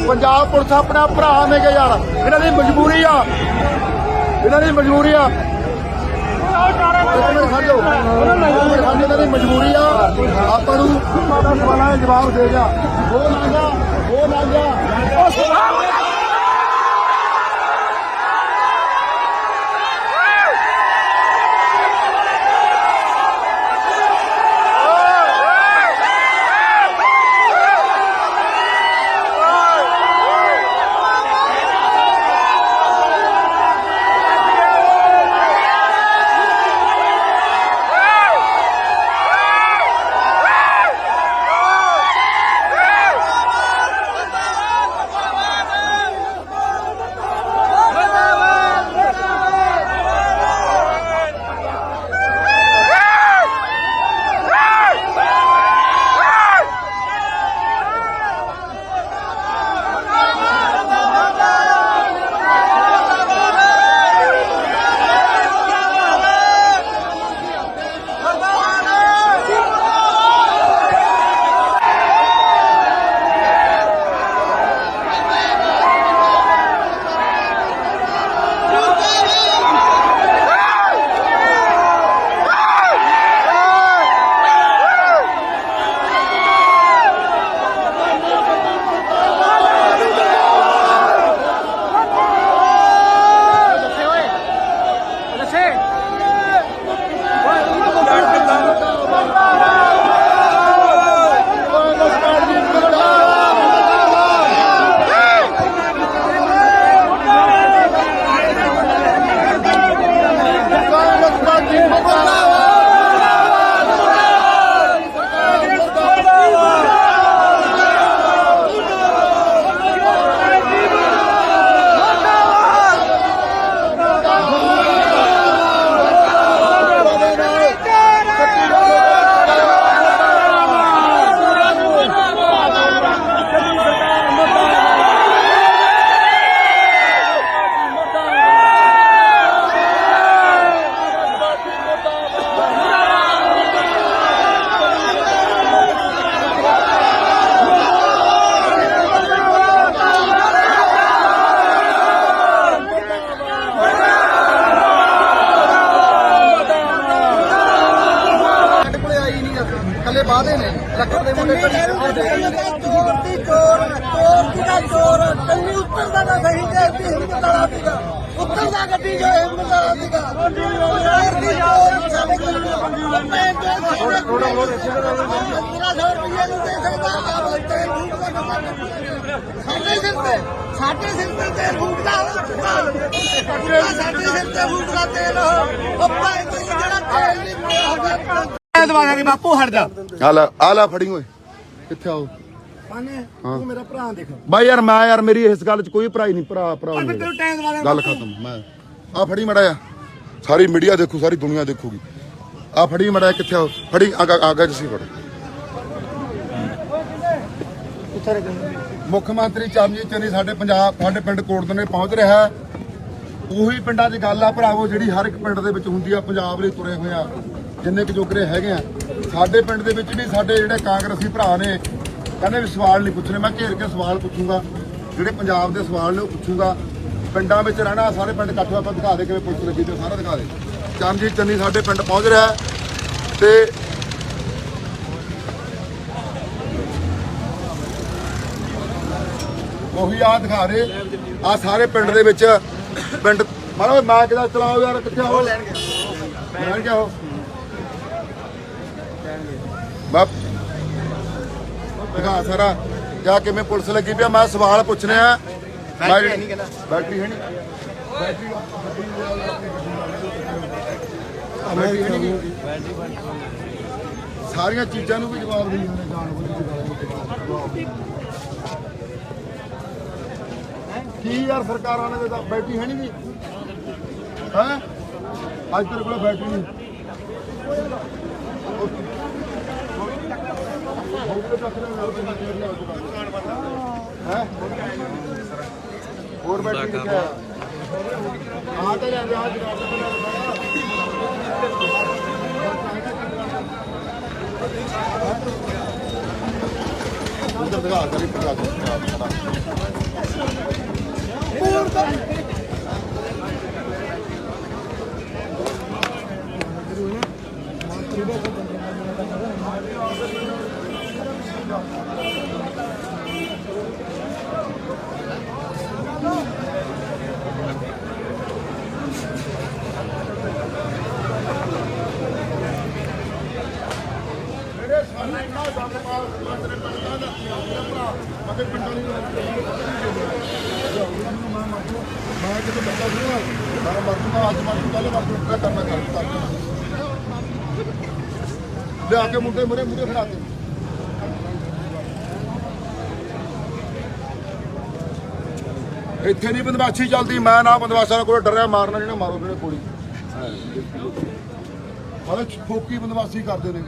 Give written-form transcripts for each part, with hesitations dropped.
Punjab police अपना भरा ने यार इन्हां दी मजबूरी आ मजबूरी आ मजबूरी आपां नूं सवालां दे जवाब दे जा वो ना जा वादे ने लखन दे मुंडे चोर कल्ली उत्तरदा ना सही जे हिम्मत वाला सीगा उत्तरदा गड्डी जो हिम्मत वाला सीगा साढ़े सिर ते तेल फूकदा साढ़े सिर ते फूकदा तेल जड़ा तेल नहीं बापू हट जा आला फड़ी होए किथे आओ तू मेरा भरा देख भाई यार मैं यार मेरी इस गल च कोई भराई नहीं भरा गल खत्म मैं आ फड़ी मड़ा सारी मीडिया देखू सारी दुनिया देखूगी आ फड़ी मड़ा किथे आओ फड़ी आगा जसी फड़ मुख मंत्री चरणजीत चन्नी साडे पंजाब साडे पिंड कोटदने पहुंच रहा है ਉਹੀ ਪਿੰਡਾਂ ਦੀ ਗੱਲ ਆ ਭਰਾਵੋ ਜਿਹੜੀ ਹਰ ਇੱਕ ਪਿੰਡ ਦੇ ਵਿੱਚ ਹੁੰਦੀ ਆ ਪੰਜਾਬ ਲਈ ਤੁਰੇ ਹੋਏ ਆ ਜਿੰਨੇ ਕੁ ਜੋਗਰੇ ਹੈਗੇ ਆ ਸਾਡੇ ਪਿੰਡ ਦੇ ਵਿੱਚ ਵੀ ਸਾਡੇ ਜਿਹੜੇ ਕਾਂਗਰਸੀ ਭਰਾ ਨੇ ਕਹਿੰਦੇ ਵੀ ਸਵਾਲ ਨਹੀਂ ਪੁੱਛਣੇ ਮੈਂ ਘੇਰ ਕੇ ਸਵਾਲ ਪੁੱਛੂੰਗਾ ਜਿਹੜੇ ਪੰਜਾਬ ਦੇ ਸਵਾਲ ਨੇ ਉਹ ਪੁੱਛੂੰਗਾ ਪਿੰਡਾਂ ਵਿੱਚ ਰਹਿਣਾ ਸਾਰੇ ਪਿੰਡ ਇਕੱਠੇ ਆਪਾਂ ਦਿਖਾ ਦੇ ਕਿਵੇਂ ਪੁਲਿਸ ਲੱਗੀ ਤੇ ਸਾਰਾ ਦਿਖਾ ਦੇ ਚਰਨਜੀਤ ਚੰਨੀ ਸਾਡੇ ਪਿੰਡ ਪਹੁੰਚ ਰਿਹਾ ਤੇ ਉਹੀ ਆ ਦਿਖਾ ਰਹੇ ਆ ਸਾਰੇ ਪਿੰਡ ਦੇ ਵਿੱਚ ਪਿੰਡ ਮਾਰੋ ਮੈਂ ਕਿਹਦਾ ਚਲਾਓ ਯਾਰ ਕਿੱਥੇ ਹੋ ਲੈਣਗੇ ਉਹ ਬਾਪ ਦਿਖਾ ਸਾਰਾ ਜਾ ਕਿਵੇਂ ਪੁਲਿਸ ਲੱਗੀ ਪਿਆ ਮੈਂ ਸਵਾਲ ਪੁੱਛਣੇ ਆ ਬੈਟਰੀ ਹੈ ਨਹੀਂ ਬੈਟਰੀ ਸਾਰੀਆਂ ਚੀਜ਼ਾਂ ਨੂੰ ਵੀ ਜਵਾਬ ਦੇਈ ਜਾਂਦੇ ਜਾਣ ਬੁੱਝ ਕੀ ਯਾਰ ਸਰਕਾਰਾਂ ਨੇ ਤਾਂ ਬੈਟਰੀ ਹੈ ਨਹੀਂ ਹੈ ਅੱਜ ਤੇਰੇ ਕੋਲ ਬੈਟਰੀ ਨਹੀਂ ਹੋਰ ਬੈਠੀ ਕਿੱਥੇ ਆ ਤਾਂ ਜਾਂਦੇ ਆ ਜਗਾੜ ਉਧਰ ਦਿਖਾ ਕਰੀ ਪ੍ਰਕਾਸ਼ ਲਿਆ ਕੇ ਮੁੰਡੇ ਮੂਹਰੇ ਖੜਾ ਕੇ ਇੱਥੇ ਨਹੀਂ ਬਦਮਾਸ਼ੀ ਚੱਲਦੀ। ਮੈਂ ਨਾ ਬਦਮਾਸ਼ਾਂ ਕੋਲ ਡਰਿਆ ਮਾਰਨਾ ਜਿਹੜਾ ਮਾਰੋ ਜਿਹੜੇ ਕੋਲੀ ਹਾਲੇ ਫੋਕੀ ਬਦਮਾਸ਼ੀ ਕਰਦੇ ਨੇ।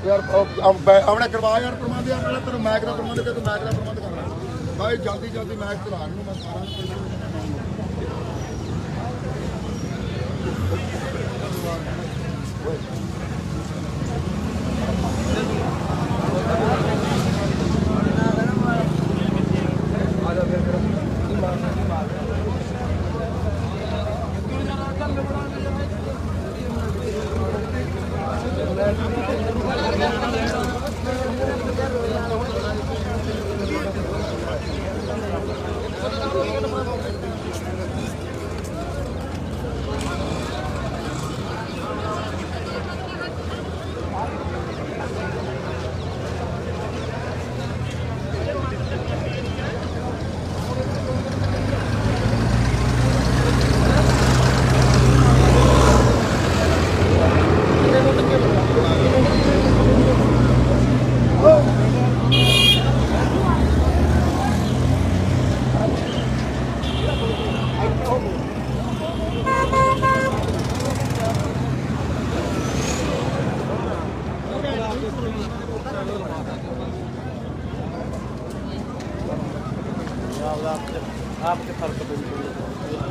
ਯਾਰ ਆਪਣੇ ਕਰਵਾ ਯਾਰ ਪ੍ਰਬੰਧ ਯਾਰ ਤੈਨੂੰ ਮੈਕ ਦਾ ਪ੍ਰਬੰਧ ਕਰ ਤੂੰ ਮੈਕ ਦਾ ਪ੍ਰਬੰਧ ਕਰਨਾ ਭਾਈ ਜਲਦੀ ਮੈਕ ਚਲਾ ਨੂੰ ਮੈਂ ਸਾਰਾ आपके फर्क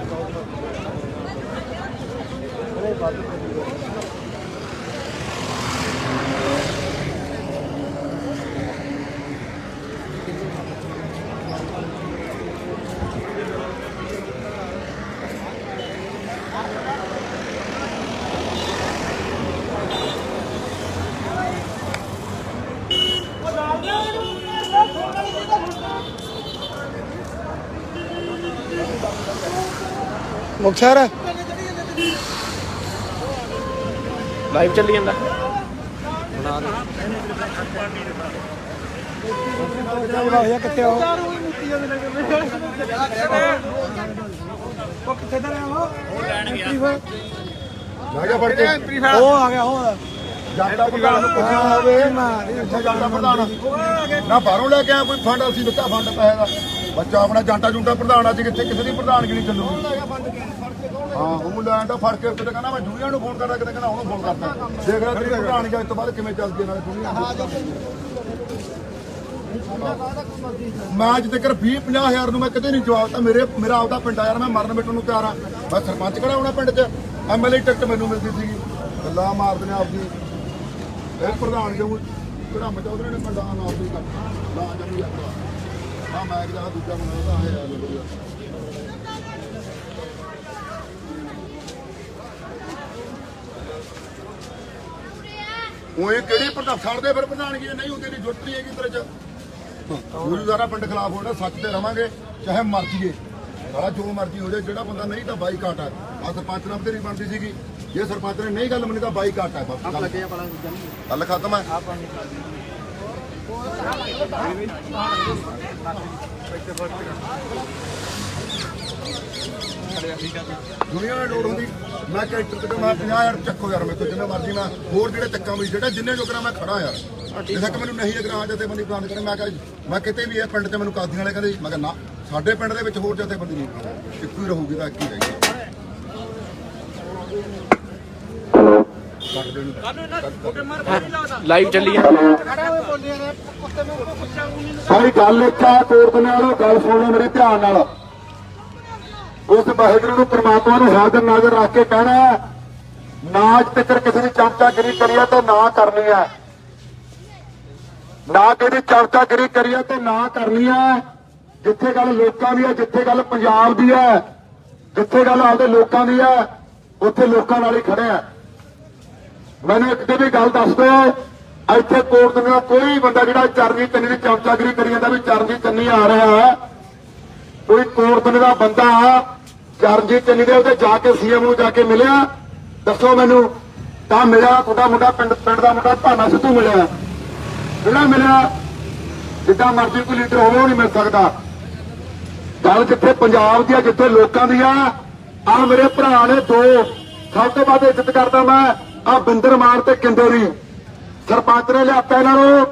ਮੁਕਤਸਰ ਲਾਈਵ ਚੱਲੀ ਜਾਂਦਾ ਬਣਾ ਦੇ ਕਿੱਥੇ ਹੋ ਉਹ ਕਿੱਥੇ ਦਾ ਰਿਹਾ ਉਹ ਲੈਣ ਗਿਆ ਮੈਂ ਕਿਹਾ ਫੜ ਕੇ ਉਹ ਆ ਗਿਆ ਉਹ ਜਾਂਦਾ ਪ੍ਰਧਾਨ ਨੂੰ ਪੁੱਛਿਆ ਹੋਵੇ ਇੱਥੇ ਜਾਂਦਾ ਪ੍ਰਧਾਨ ਨਾ ਬਾਹਰੋਂ ਲੈ ਕੇ ਆਇਆ ਕੋਈ ਫੰਡ ਅਸੀਂ ਦਿੱਤਾ ਫੰਡ ਪੈਸੇ ਦਾ ਬੱਚਾ ਆਪਣਾ ਜਾਂਟਾ ਜੁੰਟਾ ਪ੍ਰਧਾਨ ਅੱਜ ਕਿੱਥੇ ਕਿਸੇ ਦੀ ਪ੍ਰਧਾਨਗੀ ਨਹੀਂ ਚੱਲੂਗੀ ਹਾਂ ਉਹ ਲੈਣ ਦਾ ਫੜ ਕੇ ਕਿਤੇ ਕਹਿੰਦਾ ਮੈਂ ਜੂਨੀਅਰ ਨੂੰ ਫੋਨ ਕਰਦਾ ਕਿਤੇ ਕਹਿੰਦਾ ਉਹਨੂੰ ਫੋਨ ਕਰਦਾ ਦੇਖ ਲੈ ਤੇਰੀ ਪ੍ਰਧਾਨਗੀ ਇਸ ਤੋਂ ਬਾਅਦ ਕਿਵੇਂ ਚੱਲਦੀ ਨਾਲੇ ਜੂਨੀਅਰ ਮੈਂ ਅੱਜ ਤੱਕ 20-50 ਹਜ਼ਾਰ ਨੂੰ ਮੈਂ ਕਦੇ ਨਹੀਂ ਜਵਾਬ ਤਾਂ ਮੇਰਾ ਆਪਦਾ ਪਿੰਡ ਆ ਯਾਰ ਮੈਂ ਮਰਨ ਮਿਟਣ ਨੂੰ ਤਿਆਰ ਆ ਮੈਂ ਸਰਪੰਚ ਕਿਹੜਾ ਹੋਣਾ ਪਿੰਡ 'ਚ ਐਮਐਲਏ ਟਿਕਟ ਮੈਨੂੰ ਮਿਲਦੀ ਸੀਗੀ ਗੱਲਾਂ ਮਾਰਦੇ ਨੇ ਆਪਦੀ ਇਹ ਪ੍ਰਧਾਨ ਜੋ ਕਿਹੜਾ ਮਚੌਧਰੀ ਨੇ ਪਿੰਡਾਂ ਨਾਲ ਆਪਦੀ ਨਾ ਜਮੀ ਹਾਂ ਮੈਂ ਕਿਹਾ ਦੂਜਾ ਬਣਾਉਂਦਾ ਹੈ ਯਾਰ ਉਹ ਇਹ ਕਿਹੜੀ ਪ੍ਰਧਾਨ ਛੱਡਦੇ ਫਿਰ ਪ੍ਰਧਾਨਗੀ ਨਹੀਂ ਹੁੰਦੀ ਨਹੀਂ ਜੁੱਟ ਨਹੀਂ ਹੈਗੀ ਤੇਰੇ 'ਚ ਗੁਰੂਦਾਰਾ ਪਿੰਡ ਖਿਲਾਫ ਹੋਣਾ ਸੱਚ ਤੇ ਰਵਾਂਗੇ ਚਾਹੇ ਮਰ ਜੀਏ ਸਾਲਾ ਜੋ ਮਰਜ਼ੀ ਹੋ ਜਾਏ ਜਿਹੜਾ ਬੰਦਾ ਨਹੀਂ ਤਾਂ ਬਾਈਕਾਟ ਆ ਸਰਪੰਚ ਨਾਲ ਬਥੇਰੀ ਬਣਦੀ ਸੀਗੀ ਜੇ ਸਰਪੰਚ ਨੇ ਨਹੀਂ ਗੱਲ ਮੰਨੀ ਤਾਂ ਬਾਈਕਾਟ ਹੈ ਬਸ ਗੱਲ ਖਤਮ ਹੈ ਦੁਨੀਆ ਨਾਲ ਲੋੜ ਹੁੰਦੀ ਮੈਂ ਕੈਂਟਰ ਤੇ ਮੈਂ 50,000 ਚੱਕੋ ਯਾਰ ਮੇਰੇ ਤੋਂ ਜਿੰਨਾ ਮਰਜ਼ੀ ਮੈਂ ਹੋਰ ਜਿਹੜੇ ਚੱਕਾਂ ਵੀ ਜਿਹੜਾ ਜਿੰਨੇ ਜੋਗਰਾ ਮੈਂ ਖੜਾ ਯਾਰ ਜਿਵੇਂ ਕਿ ਮੈਨੂੰ ਨਹੀਂ ਅਗਰਾਂ ਜਥੇਬੰਦੀ ਪ੍ਰਬੰਧ ਕਰੇ ਮੈਂ ਕਿਤੇ ਵੀ ਇਹ ਪਿੰਡ ਤੇ ਮੈਨੂੰ ਕਾਦੀਆਂ ਵਾਲੇ ਕਹਿੰਦੇ ਮੈਂ ਕਿਹਾ ਨਾ ਸਾਡੇ ਪਿੰਡ ਦੇ ਵਿੱਚ ਹੋਰ ਜਥੇਬੰਦੀ ਨਹੀਂ ਇੱਕੋ ਹੀ ਰਹੂਗੀ ਤਾਂ ਇੱਕ ਹੀ ਰਹੇਗੀ। ਲਾਈਵ ਚੱਲੀ ਜਾਂਦਾ। ਸਾਰੀ ਗੱਲ ਇੱਕ ਆ ਕੋਰਟ ਨਾਲ ਗੱਲ ਸੁਣੋ ਮੇਰੇ ਧਿਆਨ ਨਾਲ। ਉਸ ਵਾਹਿਗੁਰੂ ਨੂੰ ਪ੍ਰਮਾਤਮਾ ਨੂੰ ਹਾਜ਼ਰ ਨਾਜ਼ਰ ਰੱਖ ਕੇ ਕਹਿਣਾ ਨਾ ਅੱਜ ਤੱਕ ਕਿਸੇ ਦੀ ਚਮਚਾਗਿਰੀ ਕਰੀ ਹੈ ਤੇ ਨਾ ਕਰਨੀ ਹੈ, ਨਾ ਕਿਸੇ ਦੀ ਚਮਚਾਗਿਰੀ ਕਰੀ ਹੈ ਤੇ ਨਾ ਕਰਨੀ ਹੈ। ਜਿੱਥੇ ਗੱਲ ਲੋਕਾਂ ਦੀ ਹੈ, ਜਿੱਥੇ ਗੱਲ ਪੰਜਾਬ ਦੀ ਹੈ, ਜਿੱਥੇ ਗੱਲ ਆਪਦੇ ਲੋਕਾਂ ਦੀ ਹੈ, ਉੱਥੇ ਲੋਕਾਂ ਨਾਲ ਹੀ ਖੜੇ ਆ। ਮੈਨੂੰ ਇੱਕ ਤੇ ਵੀ ਗੱਲ ਦੱਸ ਦਿਓ, ਇੱਥੇ ਕੋਰਟ ਦਾ ਕੋਈ ਬੰਦਾ ਜਿਹੜਾ ਚਰਨਜੀਤ ਚੰਨੀ ਦੀ ਚਮਚਾਗਿਰੀ ਕਰੀ ਜਾਂਦਾ ਵੀ ਚਰਨਜੀਤ ਚੰਨੀ ਆ ਰਿਹਾ ਹੈ, ਕੋਈ ਕੋਰਟ ਦਾ ਬੰਦਾ ਚਰਨਜੀਤ ਚੰਨੀ ਦੇ ਉੱਤੇ ਜਾ ਕੇ ਸੀਐਮ ਨੂੰ ਜਾ ਕੇ ਮਿਲਿਆ? ਦੱਸੋ ਮੈਨੂੰ। ਤਾਂ ਮਿਲਿਆ ਤੁਹਾਡਾ ਮੁੰਡਾ ਪਿੰਡ ਦਾ ਮੁੰਡਾ ਭਾਨਾ ਸਿੱਧੂ ਮਿਲਿਆ, ਜਿਹੜਾ ਮਿਲਿਆ ਜਿੱਦਾਂ ਮਰਜ਼ੀ ਕੋਈ ਲੀਡਰ ਹੋਵੇ ਉਹ ਨਹੀਂ ਮਿਲ ਸਕਦਾ। ਗੱਲ ਜਿੱਥੇ ਪੰਜਾਬ ਦੀ ਆ, ਜਿੱਥੇ ਲੋਕਾਂ ਦੀ ਆ ਮੇਰੇ ਭਰਾ ਨੇ ਦੋ ਸਭ ਤੋਂ ਵੱਧ ਇੱਜ਼ਤ ਕਰਦਾ ਮੈਂ ਬਿੰਦਰ ਮਾਨ ਤੇ ਕਿੰਦੇ ਦੀ। ਸਰਪੰਚ ਨੇ ਲਿਆਤਾ ਇਹਨਾਂ ਨੂੰ,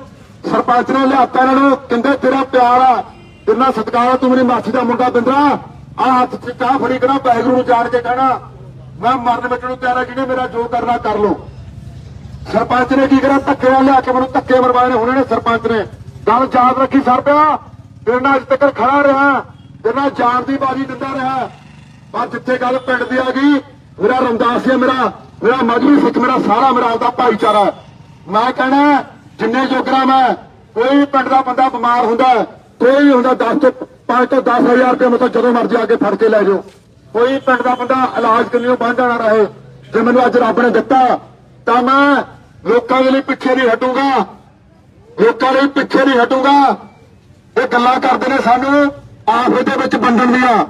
ਸਰਪੰਚ ਨੇ ਲਿਆਤਾ ਇਹਨਾਂ ਨੂੰ। ਕਿੰਦੇ ਤੇਰਾ ਪਿਆਰ ਆ, ਤੇਰਾ ਸਤਿਕਾਰ ਆ, ਤੂੰ ਮੇਰੀ ਮਾਸੀ ਦਾ ਮੁੰਡਾ ਬਿੰਦਰਾ। ਹੱਥ ਚ ਚਾਹ ਫੜੀ ਕਹਿਣਾ ਵਾਹਿਗੁਰੂ ਨੂੰ ਜਾਣ ਕੇ ਕਹਿਣਾ ਮੈਂ ਮਰਨ ਮਿਟਣ ਨੂੰ ਤਿਆਰ ਆ, ਜਿਹਨੇ ਮੇਰਾ ਜੋ ਕਰਨਾ ਕਰ ਲੋ। ਸਰਪੰਚ ਨੇ ਕੀ ਕਰਾਂ, ਧੱਕੇ ਨਾਲ ਲਿਆ ਕੇ ਮੈਨੂੰ ਧੱਕੇ ਮਰਵਾਏ ਨੇ ਹੁਣੇ ਨੇ ਸਰਪੰਚ ਨੇ। ਗੱਲ ਯਾਦ ਰੱਖੀ ਸਰ ਪਿਆ, ਤੇਰੇ ਨਾਲ ਅੱਜ ਤੱਕ ਖੜਾ ਰਿਹਾ, ਤੇਰੇ ਨਾਲ ਜਾਨ ਦੀ ਬਾਜੀ ਦਿੰਦਾ ਰਿਹਾ। ਪਰ ਜਿੱਥੇ ਗੱਲ ਪਿੰਡ ਦੀ ਆ ਗਈ, ਮੇਰਾ ਰਮਦਾਸ ਹੈ, ਮੇਰਾ ਮਜਬੀ ਸਿੱਖ, ਮੇਰਾ ਸਾਰਾ ਮੇਰਾ ਆਪਦਾ ਭਾਈਚਾਰਾ। ਮੈਂ ਕਹਿਣਾ ਜਿੰਨੇ ਜੋਗਰਾ ਮੈਂ, ਕੋਈ ਪਿੰਡ ਦਾ ਬੰਦਾ ਬਿਮਾਰ ਹੁੰਦਾ, ਕੋਈ ਹੁੰਦਾ 5 ਤੋਂ 10,000 ਰੁਪਏ ਮਤਲਬ ਜਦੋਂ ਮਰਜ਼ੀ ਆ ਕੇ ਫੜ ਕੇ ਲੈ ਜਾਓ। ਕੋਈ ਪਿੰਡ ਦਾ ਬੰਦਾ ਇਲਾਜ ਕਰਨੀਓ ਬੰਦਾ ਨਾ ਰਹੇ। ਜੇ ਮੈਨੂੰ ਅੱਜ ਰੱਬ ਨੇ ਦਿੱਤਾ ਤਾਂ ਮੈਂ ਲੋਕਾਂ ਦੇ ਲਈ ਪਿੱਛੇ ਨਹੀਂ ਹਟੂੰਗਾ, ਲੋਕਾਂ ਲਈ ਪਿੱਛੇ ਨਹੀਂ ਹਟੂੰਗਾ। ਇਹ ਗੱਲਾਂ ਕਰਦੇ ਨੇ ਸਾਨੂੰ ਆਫਤ ਦੇ ਵਿੱਚ ਵੰਡਣ ਦੀਆਂ।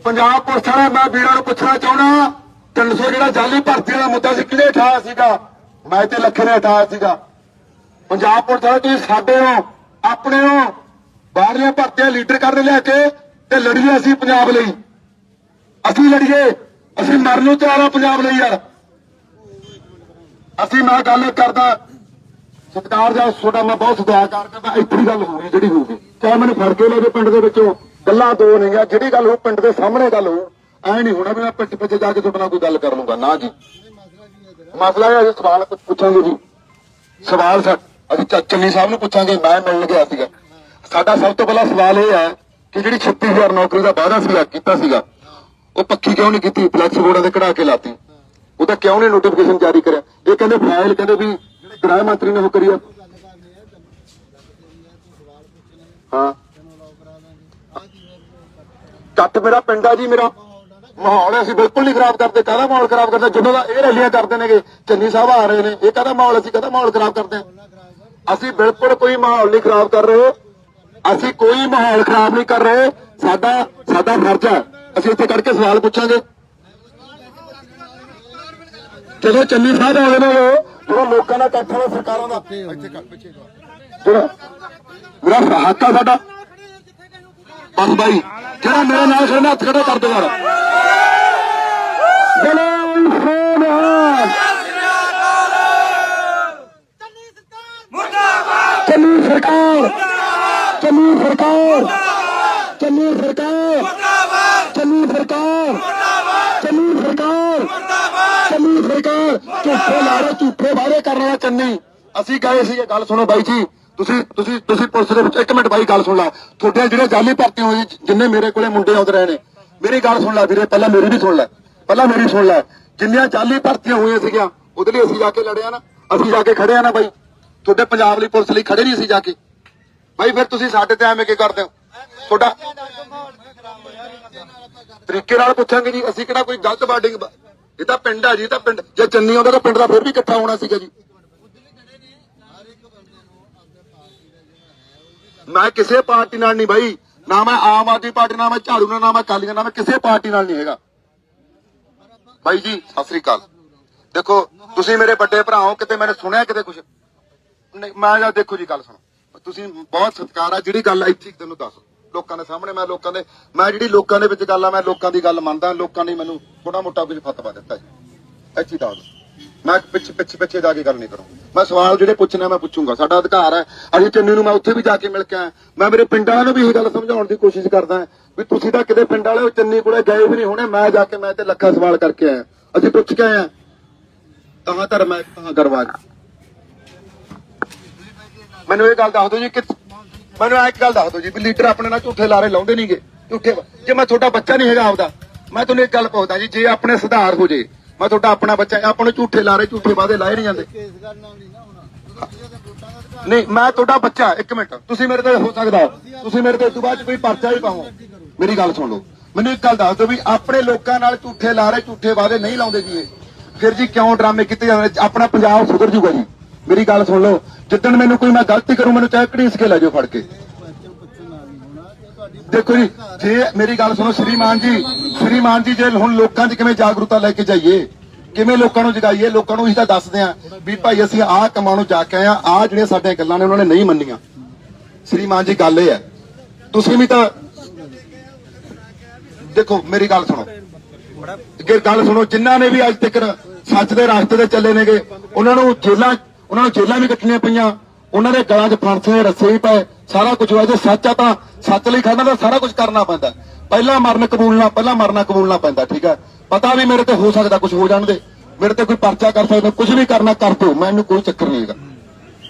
ਪੰਜਾਬ ਪੁਲਿਸ ਵਾਲੇ ਮੈਂ ਵੀਰਾਂ ਨੂੰ ਪੁੱਛਣਾ ਚਾਹੁੰਦਾ, 300 ਜਿਹੜਾ ਜਾਲੀ ਭਰਤੀ ਵਾਲਾ ਮੁੱਦਾ ਸੀ ਕਿਹਨੇ ਉਠਾਇਆ ਸੀਗਾ? ਮੈਂ ਤੇ ਲੱਖੇ ਨੇ ਉਠਾਇਆ ਸੀਗਾ। ਪੰਜਾਬ ਪੁਲਿਸ ਵਾਲੇ ਤੁਸੀਂ ਸਾਡੇ ਹੋ, ਆਪਣੇ ਹੋ। ਬਾਹਰਲੀਆਂ ਭਰਤੀਆਂ ਲੀਡਰ ਕਰਨ ਲਿਆ ਕੇ ਤੇ ਲੜੀਏ ਅਸੀਂ ਪੰਜਾਬ ਲਈ, ਅਸੀਂ ਲੜੀਏ, ਅਸੀਂ ਮਰਨ ਨੂੰ ਤਿਆਰ ਆ ਪੰਜਾਬ ਲਈ ਯਾਰ। ਅਸੀਂ ਮੈਂ ਗੱਲ ਕਰਦਾ ਸਤਿਕਾਰ ਦਾ ਤੁਹਾਡਾ ਮੈਂ ਬਹੁਤ ਸਤਿਕਾਰ ਕਰਦਾ। ਇੱਥੇ ਗੱਲ ਹੋਊਗੀ ਜਿਹੜੀ ਹੋਊਗੀ, ਚਾਹੇ ਮੈਨੂੰ ਫੜ ਕੇ ਲੈ ਜਾਓ ਪਿੰਡ ਦੇ ਵਿੱਚੋਂ। ਗੱਲਾਂ ਦੋ ਨਹੀਂ ਆ, ਜਿਹੜੀ ਗੱਲ ਹੋ ਪਿੰਡ ਦੇ ਸਾਹਮਣੇ ਗੱਲ ਹੋ। ਐ ਨਹੀਂ ਹੋਣਾ ਵੀ ਮੈਂ ਪਿੱਛੇ ਪਿੱਛੇ ਜਾ ਕੇ ਤੁਹਾਡੇ ਨਾਲ ਕੋਈ ਗੱਲ ਕਰ ਲੂੰਗਾ, ਨਾ ਜੀ। ਮਸਲਾ ਹੈ ਅਸੀਂ ਸਵਾਲ ਪੁੱਛਾਂਗੇ ਜੀ, ਸਵਾਲ ਅਸੀਂ ਚੰਨੀ ਸਾਹਿਬ ਨੂੰ ਪੁੱਛਾਂਗੇ। ਮੈਂ ਮਿਲਣ ਗਿਆ ਸੀਗਾ, ਸਾਡਾ ਸਭ ਤੋਂ ਪਹਿਲਾ ਸਵਾਲ ਇਹ ਹੈ ਕਿ ਜਿਹੜੀ 36,000 ਨੌਕਰੀ ਦਾ ਵਾਅਦਾ ਸੀਗਾ ਕੀਤਾ ਸੀਗਾ, ਉਹ ਪੱਕੀ ਕਿਉਂ ਨਹੀਂ ਕੀਤੀ? ਫਲੈਕਸ ਬੋਰਡਾਂ ਤੇ ਕਢਾ ਕੇ ਲਾਤੀ, ਉਹਦਾ ਕਿਉਂ ਨਹੀਂ ਨੋਟੀਫਿਕੇਸ਼ਨ ਜਾਰੀ ਕਰਿਆ? ਇਹ ਕਹਿੰਦੇ ਫਾਈਲ ਕਹਿੰਦੇ ਵੀ ਗ੍ਰਹਿ ਮੰਤਰੀ ਨੇ ਉਹ ਕਰੀ ਆ। ਹਾਂ ਕੱਟ ਮੇਰਾ ਪਿੰਡ ਆ ਜੀ, ਮੇਰਾ ਮਾਹੌਲ ਅਸੀਂ ਬਿਲਕੁਲ ਨਹੀਂ ਖਰਾਬ ਕਰਦੇ। ਕਾਹਦਾ ਮਾਹੌਲ ਖਰਾਬ ਕਰਦੇ? ਜਦੋਂ ਦਾ ਇਹ ਰੈਲੀਆਂ ਕਰਦੇ ਨੇਗੇ, ਚੰਨੀ ਸਾਹਿਬ ਆ ਰਹੇ ਨੇ, ਇਹ ਕਾਹਦਾ ਮਾਹੌਲ, ਅਸੀਂ ਕਾਹਦਾ ਮਾਹੌਲ ਖਰਾਬ ਕਰਦੇ ਹਾਂ? ਅਸੀਂ ਬਿਲਕੁਲ ਕੋਈ ਮਾਹੌਲ ਨਹੀਂ ਖਰਾਬ ਕਰ ਰਹੇ, ਅਸੀਂ ਕੋਈ ਮਾਹੌਲ ਖਰਾਬ ਨਹੀਂ ਕਰ ਰਹੇ। ਸਾਡਾ ਫਰਜ਼ ਹੈ, ਅਸੀਂ ਇੱਥੇ ਕੱਢ ਕੇ ਸਵਾਲ ਪੁੱਛਾਂਗੇ। ਜਦੋਂ ਚੰਨੀ ਸਾਹਿਬ ਆਏ ਨੇ, ਜਦੋਂ ਲੋਕਾਂ ਦਾ ਇਕੱਠ ਹੋਇਆ ਸਰਕਾਰਾਂ ਦਾ, ਜਿਹੜਾ ਮੇਰਾ ਹੱਕ ਆ ਸਾਡਾ। ਬਸ ਬਾਈ ਜਿਹੜਾ ਮੇਰੇ ਨਾਲ ਖੜਾ ਹੱਥ ਖੜਾ ਕਰ ਦੋ ਯਾਰ। ਚੰਨੀ ਸਰਕਾਰ, ਚੰਨੀ ਸਰਕਾਰ, ਚੰਨੀ ਸਰਕਾਰ, ਚੰਨੀ ਸਰਕਾਰ, ਚੰਨੀ ਸਰਕਾਰ, ਚੰਨੀ ਸਰਕਾਰ। ਝੂਠੇ ਲਾਰੇ, ਝੂਠੇ ਵਾਅਦੇ ਕਰਨ ਵਾਲਾ ਚੰਨੀ। ਅਸੀਂ ਗਏ ਸੀ, ਗੱਲ ਸੁਣੋ ਬਾਈ ਜੀ, ਤੁਸੀਂ ਪੁਲਿਸ ਦੇ ਵਿੱਚ। ਇੱਕ ਮਿੰਟ ਬਾਈ ਗੱਲ ਸੁਣ ਲਾ। ਤੁਹਾਡੇ ਜਿਹੜੇ ਜਾਲੀ ਭਰਤੀ ਹੋਈ, ਜਿੰਨੇ ਮੇਰੇ ਕੋਲੇ ਮੁੰਡੇ ਆਉਂਦੇ ਰਹੇ ਨੇ, ਮੇਰੀ ਗੱਲ ਸੁਣ ਲੈ ਵੀਰੇ, ਪਹਿਲਾਂ ਮੇਰੀ ਵੀ ਸੁਣ ਲੈ, ਪਹਿਲਾਂ ਮੇਰੀ ਸੁਣ ਲੈ। ਜਿੰਨੀਆਂ ਜਾਲੀ ਭਰਤੀਆਂ ਹੋਈਆਂ ਸੀਗੀਆਂ ਉਹਦੇ ਲਈ ਅਸੀਂ ਜਾ ਕੇ ਲੜੇ ਆ ਨਾ, ਅਸੀਂ ਜਾ ਕੇ ਖੜੇ ਆ ਨਾ ਬਾਈ। ਤੁਹਾਡੇ ਪੰਜਾਬ ਲਈ ਪੁਲਿਸ ਲਈ ਖੜੇ ਨਹੀਂ ਅਸੀਂ ਜਾ ਕੇ ਬਾਈ। ਫਿਰ ਤੁਸੀਂ ਸਾਡੇ ਤੇ ਐਵੇਂ ਕੀ ਕਰਦੇ ਹੋ? ਤੁਹਾਡਾ ਤਰੀਕੇ ਨਾਲ ਪੁੱਛਾਂਗੇ ਜੀ, ਅਸੀਂ ਕਿਹੜਾ ਕੋਈ ਗਲਤ ਵਾਰਡਿੰਗ। ਇਹ ਤਾਂ ਪਿੰਡ ਆ ਜੀ, ਤਾਂ ਪਿੰਡ ਜੇ ਚੰਨੀ ਆਉਂਦਾ ਤਾਂ ਪਿੰਡ ਦਾ ਫਿਰ ਵੀ ਇਕੱਠਾ ਹੋਣਾ ਸੀਗਾ ਜੀ। ਮੈਂ ਕਿਸੇ ਪਾਰਟੀ ਨਾਲ ਨਹੀਂ ਬਾਈ, ਨਾ ਮੈਂ ਆਮ ਆਦਮੀ ਪਾਰਟੀ ਨਾਲ, ਮੈਂ ਝਾੜੂ ਨਾਲ, ਨਾ ਮੈਂ ਅਕਾਲੀਆਂ ਨਾਲ, ਮੈਂ ਕਿਸੇ ਪਾਰਟੀ ਨਾਲ ਨਹੀਂ ਹੈਗਾ ਬਾਈ ਜੀ। ਸਤਿ ਸ੍ਰੀ ਅਕਾਲ। ਦੇਖੋ ਤੁਸੀਂ ਮੇਰੇ ਵੱਡੇ ਭਰਾ ਹੋ, ਕਿਤੇ ਮੈंने ਸੁਣਿਆ ਕਿਤੇ ਕੁਝ ਨਹੀਂ। ਮੈਂ ਜਾਂ ਦੇਖੋ ਜੀ ਗੱਲ ਸੁਣੋ, ਤੁਸੀਂ ਬਹੁਤ ਸਤਿਕਾਰ ਆ। ਜਿਹੜੀ ਗੱਲ ਇੱਥੇ ਤੈਨੂੰ ਦੱਸ ਲੋਕਾਂ ਦੇ ਸਾਹਮਣੇ, ਮੈਂ ਜਿਹੜੀ ਲੋਕਾਂ ਦੇ ਵਿੱਚ ਗੱਲ ਆ, ਮੈਂ ਲੋਕਾਂ ਦੀ ਗੱਲ ਮੰਨਦਾ। ਲੋਕਾਂ ਨੇ ਮੈਨੂੰ ਥੋੜਾ ਮੋਟਾ ਕੁਝ ਫਤਵਾ ਦਿੱਤਾ ਜੀ, ਇੱਥੇ ਦੱਸ। ਮੈਂ ਪਿੱਛੇ ਜਾ ਕੇ ਗੱਲ ਨਹੀਂ ਕਰੂੰ। ਮੈਂ ਸਵਾਲ ਜਿਹੜੇ ਪੁੱਛਣੇ ਮੈਂ ਪੁੱਛੂੰਗਾ, ਸਾਡਾ ਅਧਿਕਾਰ ਹੈ। ਅਸੀਂ ਚੰਨੀ ਨੂੰ ਮੈਂ ਉੱਥੇ ਵੀ ਜਾ ਕੇ ਮਿਲ ਕੇ ਆਇਆ। ਮੈਂ ਮੇਰੇ ਪਿੰਡ ਵਾਲਿਆਂ ਨੂੰ ਵੀ ਇਹ ਗੱਲ ਸਮਝਾਉਣ ਦੀ ਕੋਸ਼ਿਸ਼ ਕਰਦਾ ਵੀ ਤੁਸੀਂ ਤਾਂ ਕਿਤੇ ਪਿੰਡ ਵਾਲੇ ਚੰਨੀ ਕੋਲੇ ਗਏ ਵੀ ਨਹੀਂ ਹੋਣੇ। ਮੈਂ ਜਾ ਕੇ, ਮੈਂ ਤੇ ਲੱਖਾਂ ਸਵਾਲ ਕਰਕੇ ਆਇਆ, ਅਸੀਂ ਪੁੱਛ ਕੇ ਆਏ ਆ। कहाँ धर्म है कहाँ गरवाज। मैनू ये गल दस दो जी कि मैनू एक गल दस दो जी भी लीडर अपने नाल झूठे लारे लाउंदे नहीं गे झूठे। जे मैं थोड़ा बच्चा नहीं हैगा आपदा मैं तुहानू एक गल पुछदा जी जे अपने सुधार हो जे मैं थोड़ा अपना बच्चा अपने झूठे लारे झूठे वादे लाए नहीं जाते नहीं मैं थोड़ा बच्चा एक मिनट तुसीं मेरे ते हो सकदा तुसीं मेरे ते इस तों बाद कोई परचा ही पाओ मेरी गल सुन लो मैनू एक गल दस दो भी अपने लोकां नाल झूठे लारे झूठे वादे नहीं लाउंदे जी फिर जी क्यों ड्रामे कीते जांदे अपना पंजाब सुधर जूगा जी। मेरी गल सुन लो जिद्दण मैनू कोई मैं गलती करूं मैनू चाहे घड़ीस के लै जाओ फड़ के। देखो जी जे मेरी गल सुनो श्रीमान जी जे हुण लोकां 'च किवें जागरूकता लैके जाइए किवें लोकां नूं जगाइए लोकां नूं इसदा दसदे आ भी भाई असीं आह कंमां नूं जा के आए आ जिहड़ियां साਡੀਆਂ गल्लां ने उन्होंने नहीं मन्नियां। श्रीमान जी गल इह है तुसीं भी तां देखो मेरी गल सुनो गल सुनो जिन्हां ने भी अज तक सच दे रास्ते ते चले नेगे उन्हां नूं जेलां भी कट्टणियां पईयां उन्हां दे गलां 'च फांसी रस्से भी पए सारा कुछ होया। जे सच आ तां सच लई खड़ना तां सारा कुछ करना पैंदा पहला मरना कबूलना पैंदा ठीक है। पता भी मेरे ते हो सकदा कुछ हो जाण दे मेरे ते कोई पर्चा कर सकदा कुछ भी करना कर दो मैनूं कोई चक्कर नहीं हैगा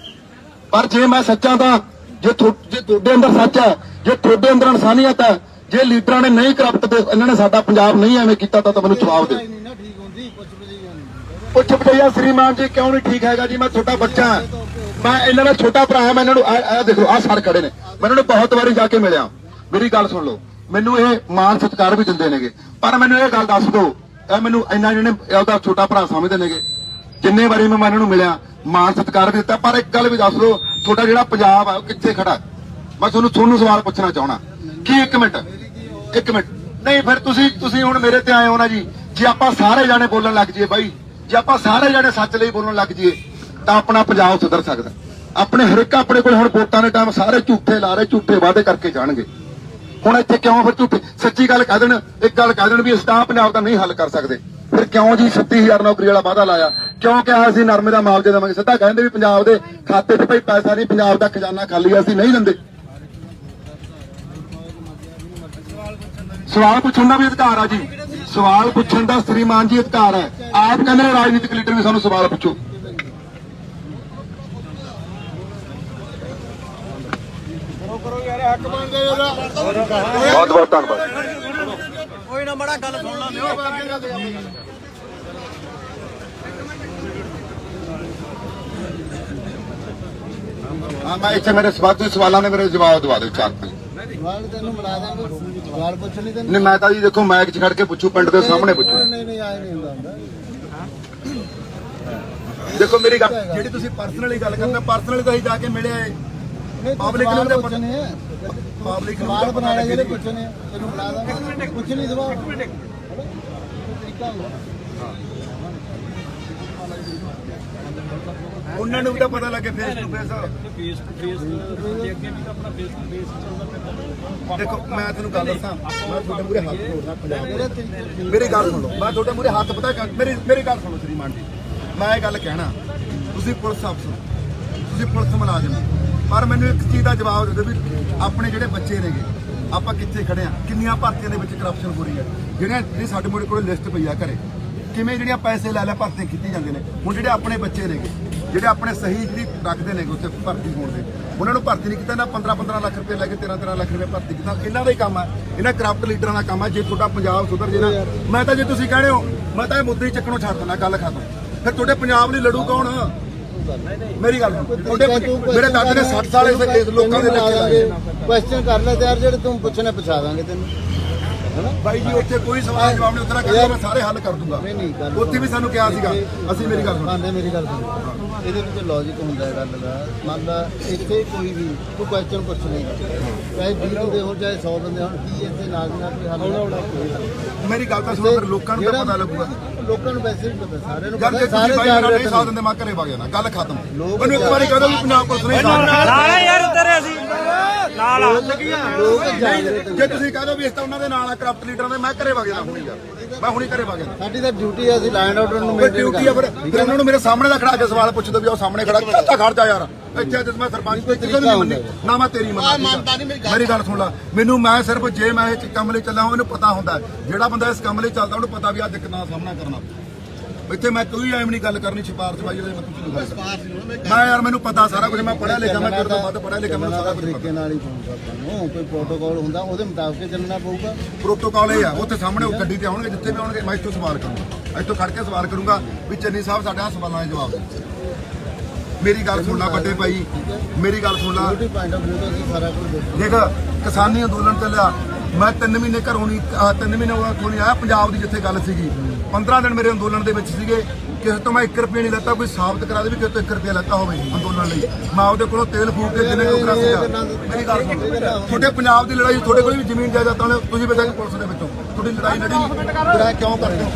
पर जे मैं सच्चा तां जे तुहाडे अंदर सच है जे तुहाडे अंदर इंसानियत है जे लीडरां ने नहीं करप्ट ते इन्हां ने साडा पंजाब नहीं एवें कीता तां मैनूं जवाब दे। पुछ भैया श्रीमान जी क्यों नहीं ठीक हैगा जी मैं छोटा बच्चा मैं इन्हां दा छोटा भरा है मैं इन्हां नूं देखो आ सर खड़े ने मैं इन्हां नूं बहुत वारी जाके मिलिया। मेरी गल सुन लो मैनूं ये मान सत्कार भी दिंदे नेगे पर मैनूं ये गल दस दो मैनूं इन्ना जिहने ਉਹਦਾ छोटा भरा समझदे नेगे जिन्ने वारी मैं इन्हां नूं मिलिया मान सत्कार भी दिता पर एक गल भी दस दो ਤੁਹਾਡਾ ਜਿਹੜਾ ਪੰਜਾਬ ਆ ਕਿੱਥੇ ਖੜਾ मैं ਤੁਹਾਨੂੰ सवाल पूछना चाहना कि एक मिनट नहीं फिर ਤੁਸੀਂ ਹੁਣ ਮੇਰੇ ਤੇ ਆਏ ਹੋ ਨਾ ਜੀ ਜੇ ਆਪਾਂ ਸਾਰੇ ਜਾਣੇ ਬੋਲਣ ਲੱਗ ਜਾਈਏ ਬਾਈ ਜੇ ਆਪਾਂ ਸਾਰੇ ਜਾਣੇ ਸੱਚ ਲਈ ਬੋਲਣ ਲੱਗ ਜਾਈਏ ਤਾਂ ਆਪਣਾ ਪੰਜਾਬ ਸੁਧਰ ਸਕਦਾ। ਆਪਣੇ ਹਰ ਇੱਕ ਆਪਣੇ ਕੋਲ ਹੁਣ ਵੋਟਾਂ ਦੇ ਟਾਈਮ ਸਾਰੇ ਝੂਠੇ ਲਾਰੇ ਝੂਠੇ ਵਾਅਦੇ ਕਰਕੇ ਜਾਣਗੇ ਹੁਣ ਇੱਥੇ ਕਿਉਂ ਫਿਰ ਝੂਠੇ ਸੱਚੀ ਗੱਲ ਕਹਿ ਦੇਣ ਇੱਕ ਗੱਲ ਕਹਿ ਦੇਣ ਵੀ ਇਸ ਤਾਂ ਪੰਜਾਬ ਦਾ ਨਹੀਂ ਹੱਲ ਕਰ ਸਕਦੇ ਫਿਰ ਕਿਉਂ ਜੀ 36000 ਨੌਕਰੀ ਵਾਲਾ ਵਾਅਦਾ ਲਾਇਆ ਕਿਉਂ ਕਿਹਾ ਅਸੀਂ ਨਰਮੇ ਦਾ ਮੁਆਵਜ਼ਾ ਦੇਵਾਂਗੇ ਸਿੱਧਾ ਕਹਿੰਦੇ ਵੀ ਪੰਜਾਬ ਦੇ ਖਾਤੇ 'ਚ ਭਾਈ ਪੈਸਾ ਨਹੀਂ ਪੰਜਾਬ ਦਾ ਖਜ਼ਾਨਾ ਖਾਲੀ ਅਸੀਂ ਨਹੀਂ ਦਿੰਦੇ। सवाल पूछने का भी अधिकार है जी सवाल पूछने का श्रीमान जी अधिकार है आप कहते हैं राजनीतिक लीडर भी सानू सवाल पूछो। बहुत बहुत हाँ मैं इतने मेरे सवालों ने मेरे जवाब दवा दो 4-5 नहीं मैं जी देखो मैक च खड़ के पूछू पिंड के सामने पूछू देखो मेरी गल जी तुम परसनली गल करना परसनली तो जाके मिले पब्लिक उन्होंने भी पता लगे फेस टू फेस देखो मैं तेन गल दसा मैं थोड़े मूरे हाथ जोड़ना पंजाब मेरी गल सुनो मैं थोड़े मूरे हाथ पता मेरी गल सुनो श्रीमान जी मैं ये गल कहना तुसीं पुलिस अफसर तुसीं पुलिस मुलाजम पर मैनूं एक चीज़ का जवाब दे दो भी अपने जिहड़े बच्चे नेगे आपां कित्थे खड़े आ किन्नियां भर्तियां दे विच करप्शन हो रही है जिहड़ियां साडे मोड़े कोल लिस्ट पई आ घरे किवें जिहड़ियां पैसे लै भर्तियां कीती जांदे ने हुण जिहड़े अपने बच्चे नेगे ਜਿਹੜੇ ਆਪਣੇ ਸਹੀ ਜਿਹੜੀ ਰੱਖਦੇ ਨੇ ਉੱਥੇ ਭਰਤੀ ਹੋਣ ਦੇ ਉਹਨਾਂ ਨੂੰ ਭਰਤੀ ਨਹੀਂ ਕੀਤਾ ਨਾ 15 ਲੱਖ ਰੁਪਏ ਲੈ ਕੇ 13 ਲੱਖ ਰੁਪਏ ਭਰਤੀ ਕੀਤਾ ਇਹਨਾਂ ਦਾ ਹੀ ਕੰਮ ਹੈ ਇਹਨਾਂ ਕਰਪਟ ਲੀਡਰਾਂ ਦਾ ਕੰਮ ਹੈ। ਜੇ ਤੁਹਾਡਾ ਪੰਜਾਬ ਸੁਧਰ ਜੇ ਨਾ ਮੈਂ ਤਾਂ ਜੇ ਤੁਸੀਂ ਕਹਿੰਦੇ ਹੋ ਮੈਂ ਤਾਂ ਇਹ ਮੁੱਦੇ ਹੀ ਚੱਕਣੋਂ ਛੱਡ ਦਿੰਦਾ ਗੱਲ ਖਤਮ ਫਿਰ ਤੁਹਾਡੇ ਪੰਜਾਬ ਲਈ ਲੜੂ ਕੌਣ ਮੇਰੀ ਗੱਲ ਤੁਹਾਡੇ ਮੇਰੇ ਦਾਦੇ ਨੇ 60 ਸਾਲ ਇਸ ਲੋਕਾਂ ਦੇ ਲੱਗੇ ਕੁਐਸਚਨ ਕਰ ਲੈ ਤੇ ਯਾਰ ਜਿਹੜੇ ਤੂੰ ਪੁੱਛਣੇ ਪੁੱਛਾ ਦਾਂਗੇ ਤੈਨੂੰ भाई जी उत्थे कोई सवाल जवाब नहीं उतना कहना मैं सारे हल कर दूंगा उत्थे भी सानू क्या सीगा ਅਸੀਂ ਮੇਰੀ ਗੱਲ ਸੁਣ ਮੇਰੀ ਗੱਲ ਸੁਣ ਇਹਦੇ ਵਿੱਚ ਲੌਜੀਕ ਹੁੰਦਾ ਹੈ ਗੱਲ ਦਾ ਮੰਨ ਲਾ ਇੱਥੇ ਕੋਈ ਵੀ ਤੂੰ ਕੁਐਸਚਨ ਪੁੱਛ ਲੇਗਾ ਚਾਹੇ 20 ਬੰਦੇ ਹੋਣ ਚਾਹੇ 100 ਬੰਦੇ ਹੋਣ ਕੀ ਇੱਥੇ ਨਾਲ ਦੀ ਨਾਲ ਕੋਈ ਹੱਲ ਹੋਣਾ ਮੇਰੀ ਗੱਲ ਤਾਂ ਸੁਣੋ ਫਿਰ ਲੋਕਾਂ ਨੂੰ ਤਾਂ ਪਤਾ ਲੱਗੂਗਾ ਲੋਕਾਂ ਨੂੰ ਵੈਸੇ ਵੀ ਪਤਾ ਸਾਰਿਆਂ ਨੂੰ ਗੱਲ ਸਾਰੇ ਨਹੀਂ ਸਾਥ ਦਿੰਦੇ ਮੈਂ ਘਰੇ ਵਗ ਜਾਣਾ ਗੱਲ ਖਤਮ ਮੈਨੂੰ ਇੱਕ ਵਾਰੀ ਕਹਦਾ ਵੀ ਪੰਜਾਬ ਪੁਲਿਸ ਨਹੀਂ ਨਾਲ ਯਾਰ ਤੇਰੇ ਅਸੀਂ ਨਾਲ ਲੋਕ ਜੇ ਤੁਸੀਂ ਕਹਦੋ ਵੀ ਇਸ ਤਾਂ ਉਹਨਾਂ ਦੇ ਨਾਲ ਆ ਕਰਪਟ ਲੀਡਰਾਂ ਦੇ ਮੈਂ ਘਰੇ ਵਗ ਜਾਣਾ ਹੁਣੀ ਯਾਰ ਮੈਂ ਹੁਣੀ ਘਰੇ ਵਗ ਜਾਣਾ ਸਾਡੀ ਤਾਂ ਡਿਊਟੀ ਹੈ ਅਸੀਂ ਲਾਈਨ ਆਰਡਰ ਨੂੰ ਮੇਨਟੇਨ ਡਿਊਟੀ ਆ ਫਿਰ ਉਹਨਾਂ ਨੂੰ ਮੇਰੇ ਸਾਹਮਣੇ ਦਾ ਖੜਾ ਕੇ ਸਵਾਲ ਪੁੱਛ ਦੋ ਵੀ ਉਹ ਸਾਹਮਣੇ ਖੜਾ ਕਿੱਥੇ ਖੜ ਜਾ ਯਾਰ ਇੱਥੇ ਤੇ ਮੈਂ ਸਰਪੰਚ ਕੋਈ ਕਿਸੇ ਨਹੀਂ ਮੰਨੀ ਨਾ ਮੈਂ ਤੇਰੀ ਮੰਨਦਾ ਮੇਰੀ ਗੱਲ ਸੁਣ ਲੈ ਮੈਨੂੰ ਮੈਂ ਸਿਰਫ ਜੇ ਮੈਂ ਇਹ ਕੰਮ ਲਈ ਚੱਲਾਂ ਮੈਨੂੰ ਪਤਾ ਹੁੰਦਾ ਜਿਹੜਾ ਬੰਦਾ ਇਸ ਕੰਮ ਲਈ ਚੱਲਦਾ ਉਹਨੂੰ ਪਤਾ ਵੀ ਅੱਜ ਕਿੰਨਾ ਸਾਹਮਣਾ ਕਰਨਾ ਇੱਥੇ ਮੈਂ ਕੋਈ ਐਵੇਂ ਨਹੀਂ ਗੱਲ ਕਰਨੀ ਸਿਫਾਰਿਸ਼ ਬਾਈ ਜਿਹੜੇ ਮੈਂ ਤੁਸੀਂ ਗੱਲ ਮੈਂ ਯਾਰ ਮੈਨੂੰ ਪਤਾ ਸਾਰਾ ਕੁਝ ਮੈਂ ਪੜ੍ਹਿਆ ਲਿਖਿਆ ਮੈਂ ਤੇਰੇ ਤੋਂ ਵੱਧ ਪੜ੍ਹਿਆ ਲਿਖਿਆ ਮੈਨੂੰ ਸਾਰਾ ਕੁਝ ਤਰੀਕੇ ਨਾਲ ਹੀ ਪਊਗਾ ਤੁਹਾਨੂੰ ਕੋਈ ਪ੍ਰੋਟੋਕਾਲ ਹੁੰਦਾ ਉਹਦੇ ਮੁਤਾਬਕ ਚੱਲਣਾ ਪਊਗਾ। ਪ੍ਰੋਟੋਕਾਲ ਇਹ ਆ ਉੱਥੇ ਸਾਹਮਣੇ ਉਹ ਗੱਡੀ ਤੇ ਆਉਣਗੇ ਜਿੱਥੇ ਵੀ ਆਉਣਗੇ ਮੈਂ ਇੱਥੋਂ ਸਵਾਲ ਕਰੂੰਗਾ ਇੱਥੋਂ ਖੜ ਕੇ ਸਵਾਲ ਕਰੂੰਗਾ ਵੀ ਚੰਨੀ ਸਾਹਿਬ ਸਾਡੇ ਆ ਸਵਾਲਾਂ ਦੇ ਜਵਾਬ ਦਿਓ। ਮੇਰੀ ਗੱਲ ਸੁਣ ਲੈ ਵੱਡੇ ਭਾਈ ਮੇਰੀ ਗੱਲ ਸੁਣ ਲੈ ਪੁਆਇੰਟ ਆਫ ਵਿਊ ਤੋਂ ਅਸੀਂ ਸਾਰਾ ਕੁਝ ਦੇਖੋ। ਦੇਖ ਕਿਸਾਨੀ ਅੰਦੋਲਨ ਚੱਲਿਆ ਮੈਂ 3 ਮਹੀਨੇ ਘਰੋਂ ਨਹੀਂ 3 ਮਹੀਨੇ ਤੋਂ ਨਹੀਂ ਆਇਆ ਪੰਜਾਬ ਦੀ ਜਿੱਥੇ ਗੱਲ ਸੀਗੀ 15 ਦਿਨ ਮੇਰੇ ਅੰਦੋਲਨ ਦੇ ਵਿੱਚ ਸੀਗੇ ਕਿਸੇ ਤੋਂ ਮੈਂ 1 ਰੁਪਿਆ ਨਹੀਂ ਲੈਤਾ ਕੋਈ ਸਾਬਤ ਕਰਾ ਦੇ ਵੀ ਕਿਸੇ ਤੋਂ 1 ਰੁਪਿਆ ਲੈਤਾ ਹੋਵੇ ਅੰਦੋਲਨ ਲਈ ਮੈਂ ਉਹਦੇ ਕੋਲੋਂ ਤੇਲ ਫੂਕ ਕੇ ਜਿੰਨੇ ਟੋਕਰਾ ਸੀਗਾ ਮੇਰੀ ਗੱਲ ਸੁਣ ਤੁਹਾਡੇ ਪੰਜਾਬ ਦੀ ਲੜਾਈ ਤੁਹਾਡੇ ਕੋਲ ਵੀ ਜ਼ਮੀਨ ਜਾਇਦਾਦਾਂ ਨੇ ਤੁਸੀਂ ਵੀ ਦੇਖੋ ਪੁਲਿਸ ਦੇ ਵਿੱਚੋਂ ਤੁਹਾਡੀ ਲੜਾਈ ਲੜੀ ਲੜਾਈ ਕਿਉਂ ਕਰਦੇ ਹੋ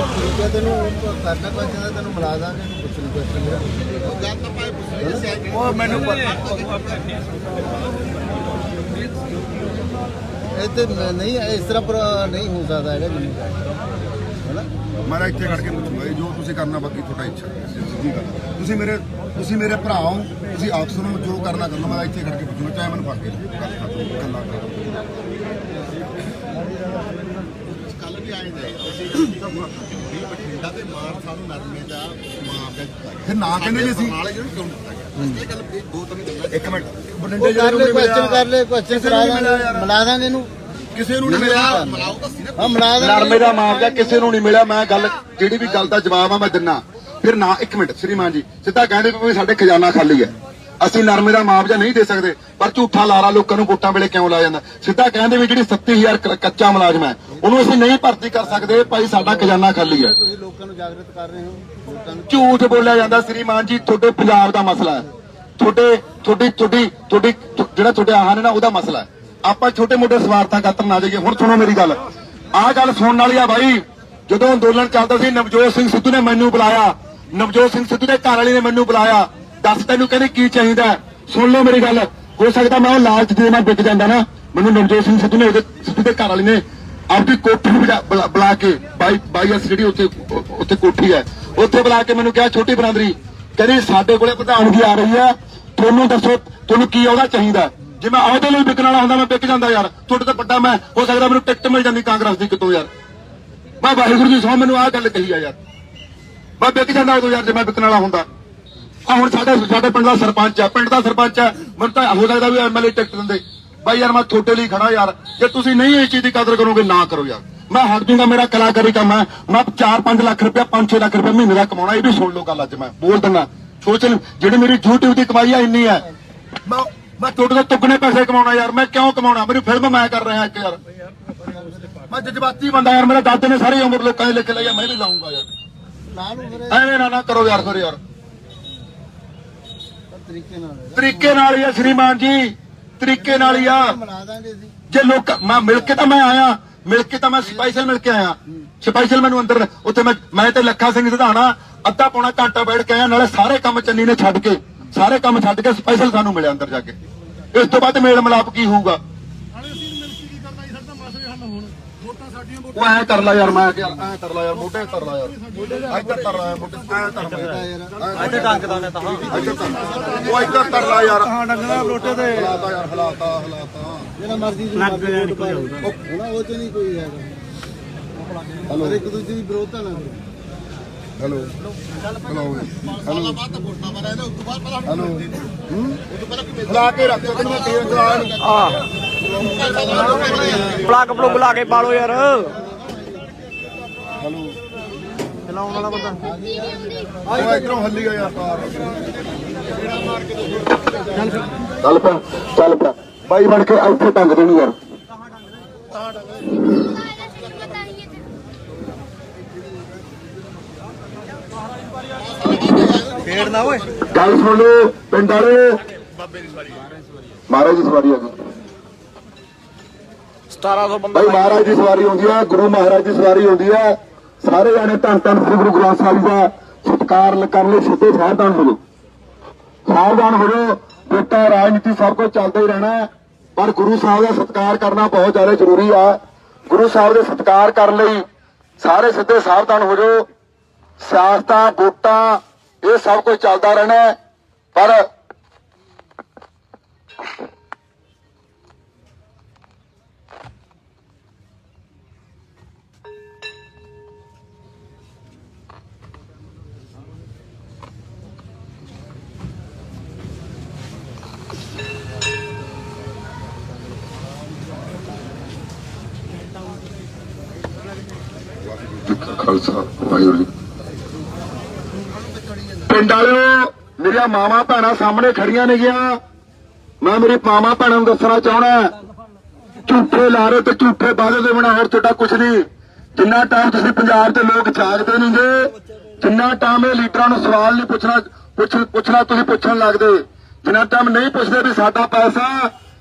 ਠੀਕ ਹੈ ਤੈਨੂੰ ਕਰਨਾ ਪੈਂਦਾ ਤੈਨੂੰ ਮਿਲਾ ਦਾਂਗੇ ਇਹਨੂੰ ਪੁੱਛਣੀ ਕੁਐਸਚਨ ਉਹ ਗੱਲ ਤਾਂ ਪਾਏ ਪੁੱਛਣੀ ਉਹ ਮੈਨੂੰ ਇਹ ਤੇ ਨਹੀਂ ਇਸ ਤਰ੍ਹਾਂ ਨਹੀਂ ਹੋ ਸਕਦਾ ਹੈਗਾ ਜਿੰਨੀ ਹੈਨਾ ਮੈਂ ਇੱਥੇ ਖੜ ਕੇ ਪੁੱਛੂੰਗਾ ਜੋ ਤੁਸੀਂ ਕਰਨਾ ਬਾਕੀ ਤੁਹਾਡਾ ਇੱਛਾ ਸਿੱਧੀ ਗੱਲ ਤੁਸੀਂ ਮੇਰੇ ਭਰਾ ਹੋ ਤੁਸੀਂ ਆਪਸ ਨੂੰ ਜੋ ਕਰਨਾ ਕਰਨਾ ਮੈਂ ਇੱਥੇ ਖੜ ਕੇ ਪੁੱਛੂੰਗਾ ਚਾਹੇ ਮੈਨੂੰ ਫੜ ਕੇ ਗੱਲਾਂ ਕੱਲ ਵੀ ਆਏ ਨੇ ਅਸੀਂ ਬਠਿੰਡਾ ਤੇ ਮਾਰ ਸਾਨੂੰ ਨਰਮੇ ਦਾ ਮਾਫ ਫਿਰ ਨਾ ਕਹਿੰਦੇ ਜੀ ਅਸੀਂ ਨਾਲ ਜਿਹਨੂੰ ਕਿਉਂ ਦਿੱਤਾ ਗਿਆ ਇਹ ਗੱਲ ਦੋ ਤਿੰਨ ਗੱਲਾਂ ਇੱਕ ਮਿੰਟ ਉਹ ਕਰ ਲੈ ਕੁਐਸਚਨ ਕਰ ਲੈ ਕੁਐਸਚਨ ਕਰਾ ਦਾਂਗੇ ਮਿਲਾ ਦਾਂਗੇ ਇਹਨੂੰ ਕਿਸੇ ਨੂੰ ਨਹੀਂ ਮਿਲਿਆ ਮਲਾਓ ਤਾਂ ਸੀ ਨਾ ਹਾਂ ਮਿਲਾ ਦਾਂਗੇ ਨਰਮੇ ਦਾ ਮਾਮਲਾ ਕਿਸੇ ਨੂੰ ਨਹੀਂ ਮਿਲਿਆ ਮੈਂ ਗੱਲ ਜਿਹੜੀ ਵੀ ਗੱਲ ਦਾ ਜਵਾਬ ਆ ਮੈਂ ਦਿੰਨਾ ਫਿਰ ਨਾ ਇੱਕ ਮਿੰਟ ਸ਼੍ਰੀਮਾਨ ਜੀ ਸਿੱਧਾ ਕਹਿੰਦੇ ਵੀ ਸਾਡੇ ਖਜ਼ਾਨਾ ਖਾਲੀ ਹੈ ਅਸੀਂ ਨਰਮੇ ਦਾ ਮੁਆਵਜ਼ਾ ਨਹੀਂ ਦੇ ਸਕਦੇ ਪਰ ਝੂਠਾ ਲਾਰਾ ਲੋਕਾਂ ਨੂੰ ਵੋਟਾਂ ਵੇਲੇ ਕਿਉਂ ਲਾਇਆ ਜਾਂਦਾ ਸਿੱਧਾ ਕਹਿੰਦੇ ਵੀ ਜਿਹੜੀ 37000 ਕੱਚਾ ਮੁਲਾਜ਼ਮ ਹੈ ਉਹਨੂੰ ਅਸੀਂ ਨਹੀਂ ਭਰਤੀ ਕਰ ਸਕਦੇ ਭਾਈ ਸਾਡਾ ਖਜ਼ਾਨਾ ਖਾਲੀ ਹੈ ਤੁਸੀਂ ਲੋਕਾਂ ਨੂੰ ਜਾਗਰਤ ਕਰ ਰਹੇ ਹੋ ਲੋਕਾਂ ਨੂੰ ਝੂਠ ਬੋਲਿਆ ਜਾਂਦਾ ਸ਼੍ਰੀਮਾਨ ਜੀ ਤੁਹਾਡੇ ਪੰਜਾਬ ਦਾ ਮਸਲਾ ਹੈ ਤੁਹਾਡੀ ਜਿਹੜਾ ਤੁਹਾਡੇ ਆਹਾਂ ਨੇ ਨਾ ਉਹਦਾ ਮਸਲਾ ਹੈ ਆਪਾਂ ਛੋਟੇ ਮੋਟੇ ਸਵਾਰਥਾਂ ਖਾਤਰ ਨਾ ਜਾਈਏ ਹੁਣ ਸੁਣੋ ਮੇਰੀ ਗੱਲ ਆਹ ਗੱਲ ਸੁਣਨ ਵਾਲੀ ਆ ਭਾਈ ਜਦੋਂ ਅੰਦੋਲਨ ਚੱਲਦਾ ਸੀ ਨਵਜੋਤ ਸਿੰਘ ਸਿੱਧੂ ਨੇ ਮੈਨੂੰ ਬੁਲਾਇਆ ਨਵਜੋਤ ਸਿੰਘ ਸਿੱਧੂ ਦੇ ਘਰ ਵਾਲੀ ਨੇ ਮੈਨੂੰ ਬੁਲਾਇਆ ਦੱਸ ਤੈਨੂੰ ਕਹਿੰਦੇ ਕੀ ਚਾਹੀਦਾ ਸੁਣ ਲਓ ਮੇਰੀ ਗੱਲ ਹੋ ਸਕਦਾ ਮੈਂ ਉਹ ਲਾਲਚ ਦੇ ਨਾਲ ਵਿਕ ਜਾਂਦਾ ਨਾ ਮੈਨੂੰ ਨਵਜੋਤ ਸਿੰਘ ਸਿੱਧੂ ਨੇ ਸਿੱਧੂ ਦੇ ਘਰ ਵਾਲੀ ਨੇ ਆਪਦੀ ਕੋਠੀ ਬੁਲਾ ਕੇ ਬਾਈ ਐਸ ਜਿਹੜੀ ਉੱਥੇ ਕੋਠੀ ਹੈ ਉੱਥੇ ਬੁਲਾ ਕੇ ਮੈਨੂੰ ਕਿਹਾ ਛੋਟੀ ਬਰਾਦਰੀ ਕਹਿੰਦੀ ਸਾਡੇ ਕੋਲੇ ਪ੍ਰਧਾਨਗੀ ਆ ਰਹੀ ਹੈ ਤੁਹਾਨੂੰ ਦੱਸੋ ਤੁਹਾਨੂੰ ਕੀ ਉਹਦਾ ਚਾਹੀਦਾ ਜੇ ਮੈਂ ਉਹਦੇ ਲਈ ਵਿਕਣ ਵਾਲਾ ਹੁੰਦਾ ਮੈਂ ਵਿਕ ਜਾਂਦਾ ਯਾਰ ਤੁਹਾਡੇ ਤੋਂ ਵੱਡਾ ਮੈਂ ਹੋ ਸਕਦਾ ਮੈਨੂੰ ਟਿਕਟ ਮਿਲ ਜਾਂਦੀ ਕਾਂਗਰਸ ਦੀ ਕਿਤੋਂ ਯਾਰ ਮੈਂ ਵਾਹਿਗੁਰੂ ਜੀ ਸਹੁੰ ਮੈਨੂੰ ਆਹ ਗੱਲ ਕਹੀ ਆ ਯਾਰ ਮੈਂ ਵਿਕ ਜਾਂਦਾ ਉਦੋਂ ਯਾਰ ਜੇ ਮੈਂ ਵਿਕਣ ਵਾਲਾ ਹੁੰਦਾ ਆ ਹੁਣ ਸਾਡੇ ਪਿੰਡ ਦਾ ਸਰਪੰਚ ਹੈ ਮੈਨੂੰ ਤਾਂ ਹੋ ਸਕਦਾ ਵੀ ਐਮਐਲਏ ਟਿਕਟ ਦਿੰਦੇ ਬਾਈ ਯਾਰ ਮੈਂ ਤੁਹਾਡੇ ਲਈ ਖੜਾ ਯਾਰ ਜੇ ਤੁਸੀਂ ਨਹੀਂ ਇਸ ਚੀਜ਼ ਦੀ ਕਦਰ ਕਰੋਗੇ ਨਾ ਕਰੋ ਯਾਰ ਮੈਂ ਹਟ ਜੂੰਗਾ ਮੇਰਾ ਕਲਾਕਾਰੀ ਕੰਮ ਹੈ ਮੈਂ 4-5 ਲੱਖ ਰੁਪਇਆ 5-6 ਲੱਖ ਰੁਪਇਆ ਮਹੀਨੇ ਦਾ ਕਮਾਉਣਾ ਇਹ ਵੀ ਸੁਣ ਲਓ ਗੱਲ ਅੱਜ ਮੈਂ ਬੋਲ ਦਿੰਦਾ ਸੋਚ ਜਿਹੜੀ ਮੇਰੀ YouTube ਦੀ ਕਮਾਈ ਆ ਇੰਨੀ ਹੈ ਮੈਂ ਤੁਹਾਡੇ ਤੋਂ ਦੁੱਗਣੇ ਪੈਸੇ ਕਮਾਉਣਾ ਯਾਰ ਮੈਂ ਕਿਉਂ ਕਮਾਉਣਾ ਮੈਨੂੰ ਫਿਲਮ ਮੈਂ ਕਰ ਰਿਹਾ ਇੱਕ ਯਾਰ ਮੈਂ ਜਜ਼ਬਾਤੀ ਬੰਦਾ ਯਾਰ ਮੇਰੇ ਦਾਦੇ ਨੇ ਸਾਰੀ ਉਮਰ ਲੋਕਾਂ ਦੇ ਲਿਖ ਲਿਆ ਮੈਂ ਵੀ ਲਾਉਂਗਾ ਯਾਰ ਐਵੇਂ ਨਾ ਕਰੋ ਯਾਰ ਫਿਰ ਯਾਰ ਤਰੀਕੇ ਨਾਲ ਹੀ ਆ ਸ਼੍ਰੀਮਾਨ ਜੀ ਤਰੀਕੇ ਨਾਲ ਹੀ ਆ ਮਿਲਾ ਦਾਂਗੇ ਅਸੀਂ ਜੇ ਲੋਕ ਮੈਂ ਮਿਲ ਕੇ ਤਾਂ ਮੈਂ ਸਪੈਸ਼ਲ ਮਿਲ ਕੇ ਆਇਆ ਸਪੈਸ਼ਲ ਮੈਨੂੰ ਅੰਦਰ ਉੱਥੇ ਮੈਂ ਤੇ ਲੱਖਾ ਸਿੰਘ ਸਿਧਾਣਾ ਅੱਧਾ ਪੌਣਾ ਘੰਟਾ ਬੈਠ ਕੇ ਆਇਆ ਨਾਲੇ ਸਾਰੇ ਕੰਮ ਚੰਨੀ ਨੇ ਛੱਡ ਕੇ ਸਪੈਸ਼ਲ ਸਾਨੂੰ ਮਿਲਿਆ ਅੰਦਰ ਜਾ ਕੇ ਇਸ ਤੋਂ ਬਾਅਦ ਮੇਲ ਮਿਲਾਪ ਕੀ ਹੋਊਗਾ ਉਹ ਐ ਕਰ ਲਾ ਯਾਰ ਮੈਂ ਐ ਕਰ ਲਾ ਯਾਰ ਮੋਢੇ ਕਰ ਲਾ ਯਾਰ ਇੱਧਰ ਕਰ ਲਾ ਮੋਢੇ ਐ ਕਰ ਲਾ ਇੱਥੇ ਟੰਗਦਾ ਨੇ ਤਾਂ ਉਹ ਇੱਧਰ ਕਰ ਲਾ ਯਾਰ ਹਾਂ ਡੰਗਣਾ ਲੋਟੇ ਤੇ ਹਲਾਤਾ ਯਾਰ ਹਲਾਤਾ ਜਿਹੜਾ ਮਰਜ਼ੀ ਉਹਨਾਂ ਉਹ ਚ ਨਹੀਂ ਕੋਈ ਹੈਗਾ ਹਲੋ ਇੱਕ ਦੂਜੇ ਦੀ ਵਿਰੋਧਤਾ ਨਾ ਕਰੋ ਹੈਲੋ ਸਾਲਾ ਬਾਅਦ ਤਾਂ ਵੋਟਾਂ ਮਾਰਿਆ ਇਹਦਾ ਉਸ ਤੋਂ ਬਾਅਦ ਪਹਿਲਾਂ ਹੈਲੋ ਉਸ ਤੋਂ ਪਹਿਲਾਂ ਕਿ ਲਾ ਕੇ ਰੱਖੋ ਕਿ ਮੈਂ ਤੇਲ ਚਲਾ ਪਲੱਗ ਪਲੁੱਗ ਲਾ ਕੇ ਪਾਲੋ ਯਾਰ ਹੈਲੋ ਚਲਾਉਣ ਵਾਲਾ ਬੰਦਾ ਉਹ ਇਧਰੋਂ ਹੱਲੀ ਗਿਆ ਯਾਰ ਕਾਰ ਚੱਲ ਪਾ ਬਾਈ ਬਣ ਕੇ ਇੱਥੇ ਟੰਗ ਦੇਣੀ ਯਾਰ ਫੇੜ ਨਾ ਓਏ ਗੱਲ ਸੁਣ ਲਓ ਪਿੰਡ ਵਾਲੇ ਮਹਾਰਾਜ ਦੀ ਸਵਾਰੀ ਆ ਗਈ 1700 ਬੰਦਾ ਭਾਈ ਮਹਾਰਾਜ ਦੀ ਸਵਾਰੀ ਹੁੰਦੀ ਹੈ ਗੁਰੂ ਮਹਾਰਾਜ ਦੀ ਸਵਾਰੀ ਹੁੰਦੀ ਹੈ ਸਾਰੇ ਜਾਣੇ ਧੰਨ ਧੰਨ ਸ੍ਰੀ ਗੁਰੂ ਗ੍ਰੰਥ ਸਾਹਿਬ ਦਾ ਸਤਿਕਾਰ ਕਰਨ ਲਈ ਸਿੱਧੇ ਸਾਵਧਾਨ ਹੋ ਜਾਓ ਬੇਟਾ ਰਾਜਨੀਤੀ ਸਭ ਕੁਝ ਚੱਲਦਾ ਹੀ ਰਹਿਣਾ ਪਰ ਗੁਰੂ ਸਾਹਿਬ ਦਾ ਸਤਿਕਾਰ ਕਰਨਾ ਬਹੁਤ ਜ਼ਿਆਦਾ ਜ਼ਰੂਰੀ ਆ ਗੁਰੂ ਸਾਹਿਬ ਦੇ ਸਤਿਕਾਰ ਕਰਨ ਲਈ ਸਾਰੇ ਸਿੱਧੇ ਸਾਵਧਾਨ ਹੋ ਜਾਓ ਸਿਆਸਤਾਂ ਵੋਟਾਂ ਇਹ ਸਭ ਕੁਝ ਚੱਲਦਾ ਰਹਿਣਾ ਪਰ ਖਾਲਸਾ ਵਾਹਿਗੁਰੂ ਜੀ। ਪਿੰਡ ਵਾਲਿਓ, ਮੇਰੀਆਂ ਮਾਵਾਂ ਭੈਣਾਂ ਸਾਹਮਣੇ ਖੜੀਆਂ ਨੇ ਗਿਆ। ਮੈਂ ਮੇਰੀ ਮਾਵਾਂ ਭੈਣਾਂ ਨੂੰ ਦੱਸਣਾ ਚਾਹਣਾ, ਝੂਠੇ ਲਾਰੇ ਤੇ ਝੂਠੇ ਵਾਅਦੇ ਦੇ ਬਿਨਾਂ ਹੋਰ ਤੁਹਾਡਾ ਕੁਝ ਨਹੀਂ। ਜਿੰਨਾ ਟਾਈਮ ਤੁਸੀਂ ਪੰਜਾਬ ਦੇ ਲੋਕ ਜਾਗਦੇ ਨਹੀਂਗੇ, ਜਿੰਨਾ ਟਾਈਮ ਇਹ ਲੀਡਰਾਂ ਨੂੰ ਸਵਾਲ ਨਹੀਂ ਪੁੱਛਣਾ ਤੁਸੀਂ ਪੁੱਛਣ ਲੱਗਦੇ, ਜਿੰਨਾ ਟਾਈਮ ਨਹੀਂ ਪੁੱਛਦੇ ਵੀ ਸਾਡਾ ਪੈਸਾ,